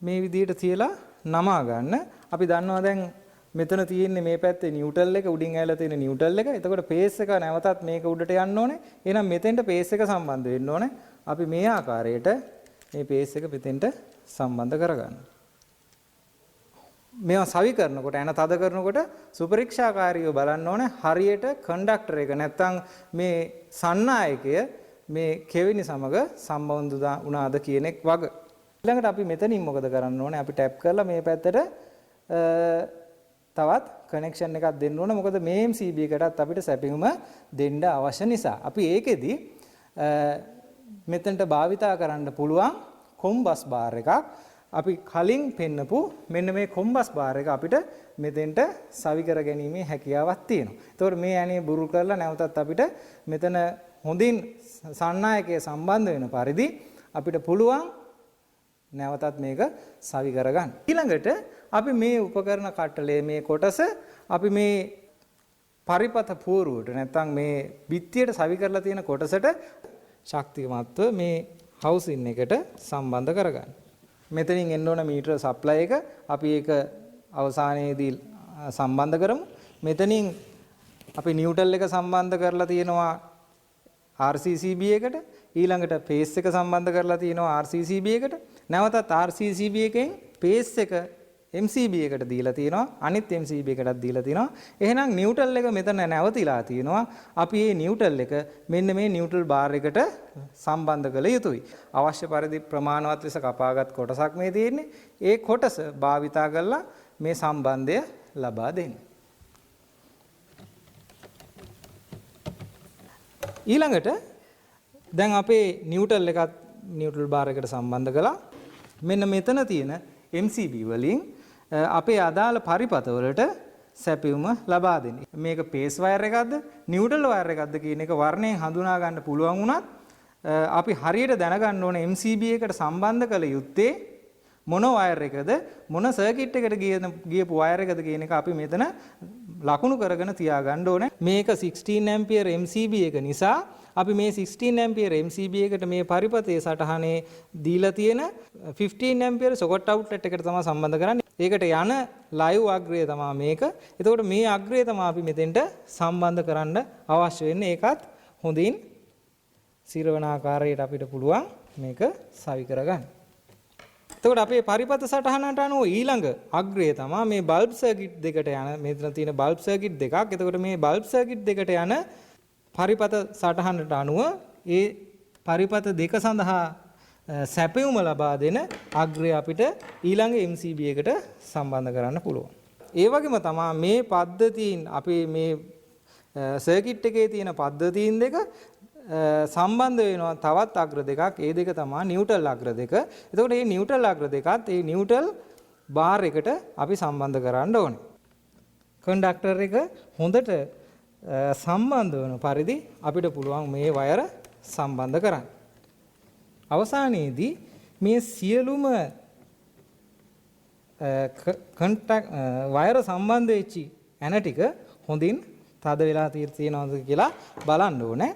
මේ විදිහට තියලා නමා ගන්න. අපි දන්නවා දැන් මෙතන තියෙන්නේ මේ පැත්තේ නියුට්‍රල් එක උඩින් ඇවිල්ලා තියෙන නියුට්‍රල් එක. එතකොට පේස් එක නැවතත් මේක උඩට යන්න ඕනේ. එහෙනම් මෙතෙන්ට පේස් එක සම්බන්ධ වෙන්න ඕනේ. අපි මේ ආකාරයට මේ පේස් එක මෙතෙන්ට සම්බන්ධ කරගන්න. මේවා සවි කරනකොට එන තද කරනකොට සුපරීක්ෂාකාරීව බලන්න ඕනේ හරියට කන්ඩක්ටර් එක නැත්තම් මේ සන්නායකය මේ කෙවිනි සමග සම්බන්ධ වුණාද කියන එක වග. ඊළඟට අපි මෙතනින් මොකද කරන්න ඕනේ? අපි ටැප් කරලා මේ පැත්තට තවත් කනෙක්ෂන් එකක් දෙන්න ඕනේ. මොකද මේ MCB එකටත් අපිට සැපියුම දෙන්න අවශ්‍ය නිසා. අපි ඒකෙදි මෙතනට භාවිතා කරන්න පුළුවන් කොම්බස් බාර් එකක්. අපි කලින් පෙන්නපු මෙන්න මේ කොම්බස් බාර් එක අපිට මෙතෙන්ට සවි කර ගැනීමේ හැකියාවක් තියෙනවා. ඒතකොට මේ ඇණේ බුරුල් කරලා නැවතත් අපිට මෙතන හොඳින් සන්නායකයේ සම්බන්ධ වෙන පරිදි අපිට පුළුවන් නැවතත් මේක සවි කරගන්න. ඊළඟට අපි මේ උපකරණ කට්ටලේ මේ කොටස අපි මේ පරිපත පුවරුවට නැත්නම් මේ බිත්තියට සවි කරලා තියෙන කොටසට ශක්තිමත්ව මේ හවුසින් එකට සම්බන්ධ කරගන්න. මෙතනින් එන්න ඕන මීටර සප්ලයි එක අපි ඒක අවසානයේදී සම්බන්ධ කරමු. මෙතනින් අපි නිව්ට්‍රල් එක සම්බන්ධ කරලා තියෙනවා RCCB එකට. ඊළඟට පේස් එක සම්බන්ධ කරලා තියෙනවා RCCB එකට. නැවතත් RCCB එකෙන් පේස් එක MCB එකට දීලා තියෙනවා. අනිත් MCB එකටත් දීලා තියෙනවා. එහෙනම් නිව්ට්‍රල් එක මෙතන නැවතිලා තියෙනවා. අපි මේ නිව්ට්‍රල් එක මෙන්න මේ නිව්ට්‍රල් බාර් එකට සම්බන්ධ කළ යුතුයි. අවශ්‍ය පරිදි ප්‍රමාණවත් ලෙස කපාගත් කොටසක් මේ තියෙන්නේ. ඒ කොටස භාවිතා කරලා මේ සම්බන්ධය ලබා දෙන්න. ඊළඟට දැන් අපේ නිව්ට්‍රල් එකත් නිව්ට්‍රල් බාර් එකට සම්බන්ධ කළා. මෙන්න මෙතන තියෙන MCB වලින් අපේ අදාළ පරිපත වලට සැපයුම ලබා දෙන්නේ. මේක පේස් වයර් එකක්ද නිව්ට්‍රල් වයර් එකක්ද කියන එක වර්ණයෙන් හඳුනා ගන්න පුළුවන් වුණත් අපි හරියට දැනගන්න ඕනේ MCB එකට සම්බන්ධ කළ යුත්තේ මොන වයර් එකද මොන සර්කිට් එකට ගියපු වයර් එකද කියන එක අපි මෙතන ලකුණු කරගෙන තියාගන්න ඕනේ. මේක 16 ඇම්පියර් MCB එක නිසා අපි මේ 16 ඇම්පියර් MCB එකට මේ පරිපතේ සටහනේ දීලා තියෙන 15 ඇම්පියර් සොකට් අවුට්ලට් එකට තමයි සම්බන්ධ කරන්නේ. ඒකට යන ලයිව් අග්‍රය තමයි මේක. එතකොට මේ අග්‍රය තමයි අපි මෙතෙන්ට සම්බන්ධ කරන්න අවශ්‍ය වෙන්නේ. ඒකත් හොඳින් සිරවන ආකාරයට අපිට පුළුවන් මේක සවි කරගන්න. එතකොට අපේ පරිපත සටහනට අනුව ඊළඟ අග්‍රය තමයි මේ බල්බ් සර්කිට් දෙකට යන මෙතන තියෙන බල්බ් සර්කිට් දෙකක්. එතකොට මේ බල්බ් සර්කිට් දෙකට යන පරිපත සටහනට අනුව ඒ පරිපත දෙක සඳහා සැපයුම ලබා දෙන අග්‍රය අපිට ඊළඟ MCB එකට සම්බන්ධ කරන්න පුළුවන්. ඒ වගේම තමයි මේ පද්ධතීන් අපේ මේ සර්කිට් එකේ තියෙන පද්ධතීන් දෙක සම්බන්ධ වෙනවා තවත් අග්‍ර දෙකක්. ඒ දෙක තමයි නිව්ට්‍රල් අග්‍ර දෙක. එතකොට මේ නිව්ට්‍රල් අග්‍ර දෙකත් ඒ නිව්ට්‍රල් බාර් එකට අපි සම්බන්ධ කරන්න ඕනේ. කන්ඩක්ටර් එක හොඳට සම්බන්ධ වෙන පරිදි අපිට පුළුවන් මේ වයර සම්බන්ධ කරන්න. අවසානයේදී මේ සියලුම වයර සම්බන්ධ වෙච්ච ඇන ටික හොඳින් තද වෙලා තියෙනවද කියලා බලන්න ඕනේ.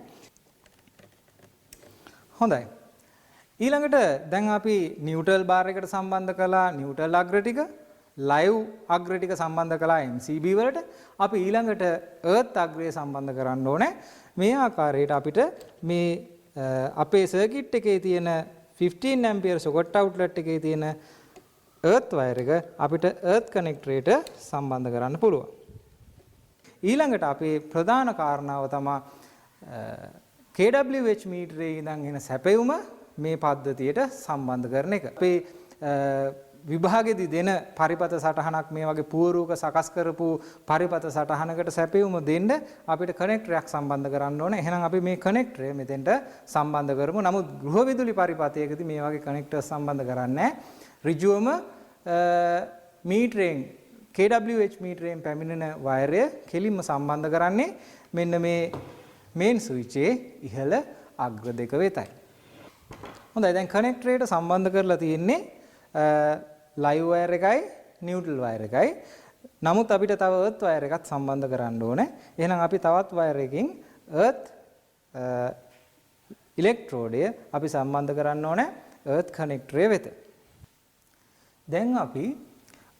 හොඳයි. ඊළඟට දැන් අපි නිව්ට්‍රල් බාර් එකට සම්බන්ධ කළා නිව්ට්‍රල් අග්‍ර ටික, ලයිව් අග්‍ර ටික සම්බන්ධ කළා MCB වලට. අපි ඊළඟට එර්ත් අග්‍රය සම්බන්ධ කරන්න ඕනේ. මේ ආකාරයට අපිට මේ අපේ සර්කිට් එකේ තියෙන 15 ඇම්පියර් සොකට් අවුට්ලට් එකේ තියෙන එර්ත් වයර් එක අපිට එර්ත් කනෙක්ටරේට සම්බන්ධ කරන්න පුළුවන්. ඊළඟට අපේ ප්‍රධාන කාරණාව තමයි KWH මීටරේ ඉඳන් එන සැපයුම මේ පද්ධතියට සම්බන්ධ කරන එක. අපේ විභාගෙදී දෙන පරිපත සටහනක් මේ වගේ පුවරුවක සකස් කරපු පරිපත සටහනකට සැපයුම දෙන්න අපිට කනෙක්ටරයක් සම්බන්ධ කරන්න ඕනේ. එහෙනම් අපි මේ කනෙක්ටරය මෙතෙන්ට සම්බන්ධ කරමු. නමුත් ගෘහ විදුලි පරිපතයකදී මේ වගේ කනෙක්ටර් සම්බන්ධ කරන්නේ ඍජුවම මීටරෙන් KWH මීටරයෙන් පැමිණෙන වයරය කෙලින්ම සම්බන්ධ කරන්නේ මෙන්න මේ මේන් ස්විචේ ඉහළ අග්‍ර දෙක වෙතයි. හොඳයි, දැන් කනෙක්ටරයට සම්බන්ධ කරලා තියෙන්නේ ලයිව් වයර් එකයි නිව්ට්‍රල් වයර් එකයි. නමුත් අපිට තව එර්ත් වයර් එකක් සම්බන්ධ කරන්න ඕනේ. එහෙනම් අපි තවත් වයර් එකකින් එර්ත් ඉලෙක්ට්‍රෝඩය අපි සම්බන්ධ කරන්න ඕනේ එර්ත් කනෙක්ටරය වෙත. දැන් අපි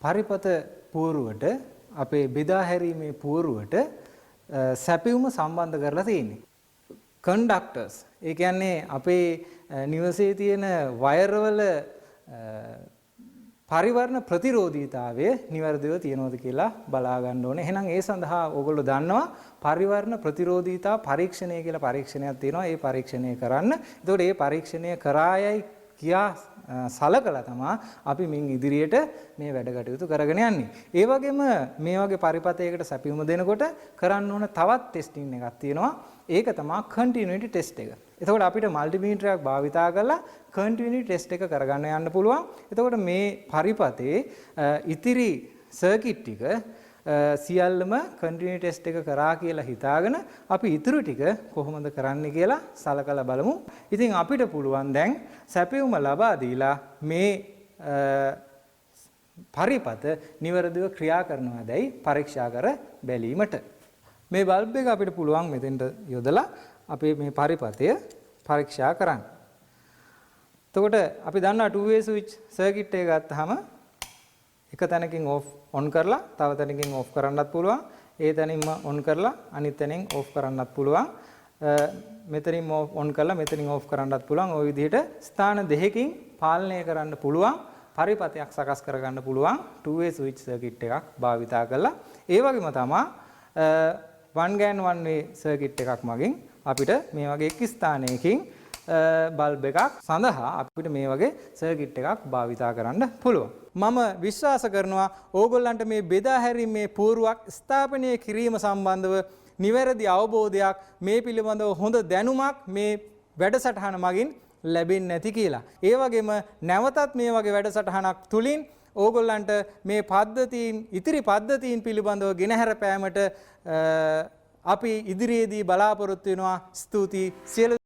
පරිපත පුවරුවට අපේ බෙදා හැරීමේ පුවරුවට සැපයුම සම්බන්ධ කරලා තියෙන්නේ. කන්ඩක්ටර්ස්, ඒ කියන්නේ අපේ නිවසේ තියෙන වයර්වල පරිවර්ණ ප්‍රතිරෝධීතාවය නිවැරදිව තියෙනවද කියලා බලා ගන්න ඕනේ. එහෙනම් ඒ සඳහා ඕගොල්ලෝ දන්නවා පරිවර්ණ ප්‍රතිරෝධීතාව පරීක්ෂණය කියලා පරීක්ෂණයක් තියෙනවා. ඒ පරීක්ෂණය කරන්න. එතකොට ඒ පරීක්ෂණය කරායයි කියා සලකලා තමයි අපි මින් ඉදිරියට මේ වැඩ කටයුතු කරගෙන යන්නේ. ඒ වගේම මේ වගේ පරිපතයකට සැපයුම දෙනකොට කරන්න ඕන තවත් ටෙස්ටිං එකක් තියෙනවා. ඒක තමයි කන්ටිනියුටි ටෙස්ට් එක. එතකොට අපිට මල්ටිමීටරයක් භාවිතා කරලා කන්ටිනියුටි ටෙස්ට් එක කරගන්න යන්න පුළුවන්. එතකොට මේ පරිපතේ ඉතිරි සර්කිට් ටික සියල්ලම කන්ටිනියුටි ටෙස්ට් එක කරා කියලා හිතාගෙන අපි ඉතුරු ටික කොහොමද කරන්නේ කියලා සලකලා බලමු. ඉතින් අපිට පුළුවන් දැන් සැපයුම ලබා දීලා මේ පරිපත නිවැරදිව ක්‍රියා කරනවාදයි පරීක්ෂා කර බැලීමට. මේ බල්බ් එක අපිට පුළුවන් මෙතෙන්ට යොදලා අපේ මේ පරිපථය පරීක්ෂා කරන්න. එතකොට අපි දන්නවා two way switch circuit එක ගත්තාම එක තැනකින් on කරලා තව තැනකින් off කරන්නත් පුළුවන්. ඒ තැනින්ම on කරලා අනිත් තැනින් off කරන්නත් පුළුවන්. මෙතනින් on කරලා මෙතනින් off කරන්නත් පුළුවන්. ওই විදිහට ස්ථාන දෙකකින් පාලනය කරන්න පුළුවන් පරිපථයක් සකස් කරගන්න පුළුවන් two way switch circuit එකක් භාවිතා කරලා. ඒ වගේම තමයි one GAN one way circuit එකක් මගින් අපිට මේ වගේ එක් ස්ථානයකින් බල්බ් එකක් සඳහා අපිට මේ වගේ සර්කිට් එකක් භාවිතා කරන්න පුළුවන්. මම විශ්වාස කරනවා ඕගොල්ලන්ට මේ බෙදා හැරීමේ පූර්වක් ස්ථාපනය කිරීම සම්බන්ධව නිවැරදි අවබෝධයක් මේ පිළිබඳව හොඳ දැනුමක් මේ වැඩසටහන මගින් ලැබෙන්නේ නැති කියලා. ඒ වගේම නැවතත් මේ වගේ වැඩසටහනක් තුලින් ඕගොල්ලන්ට මේ පද්ධතීන් ඉතිරි පද්ධතීන් පිළිබඳව ගෙනහැර පෑමට අපි ඉදිරියේදී බලාපොරොත්තු වෙනවා. ස්තුතියි සියලු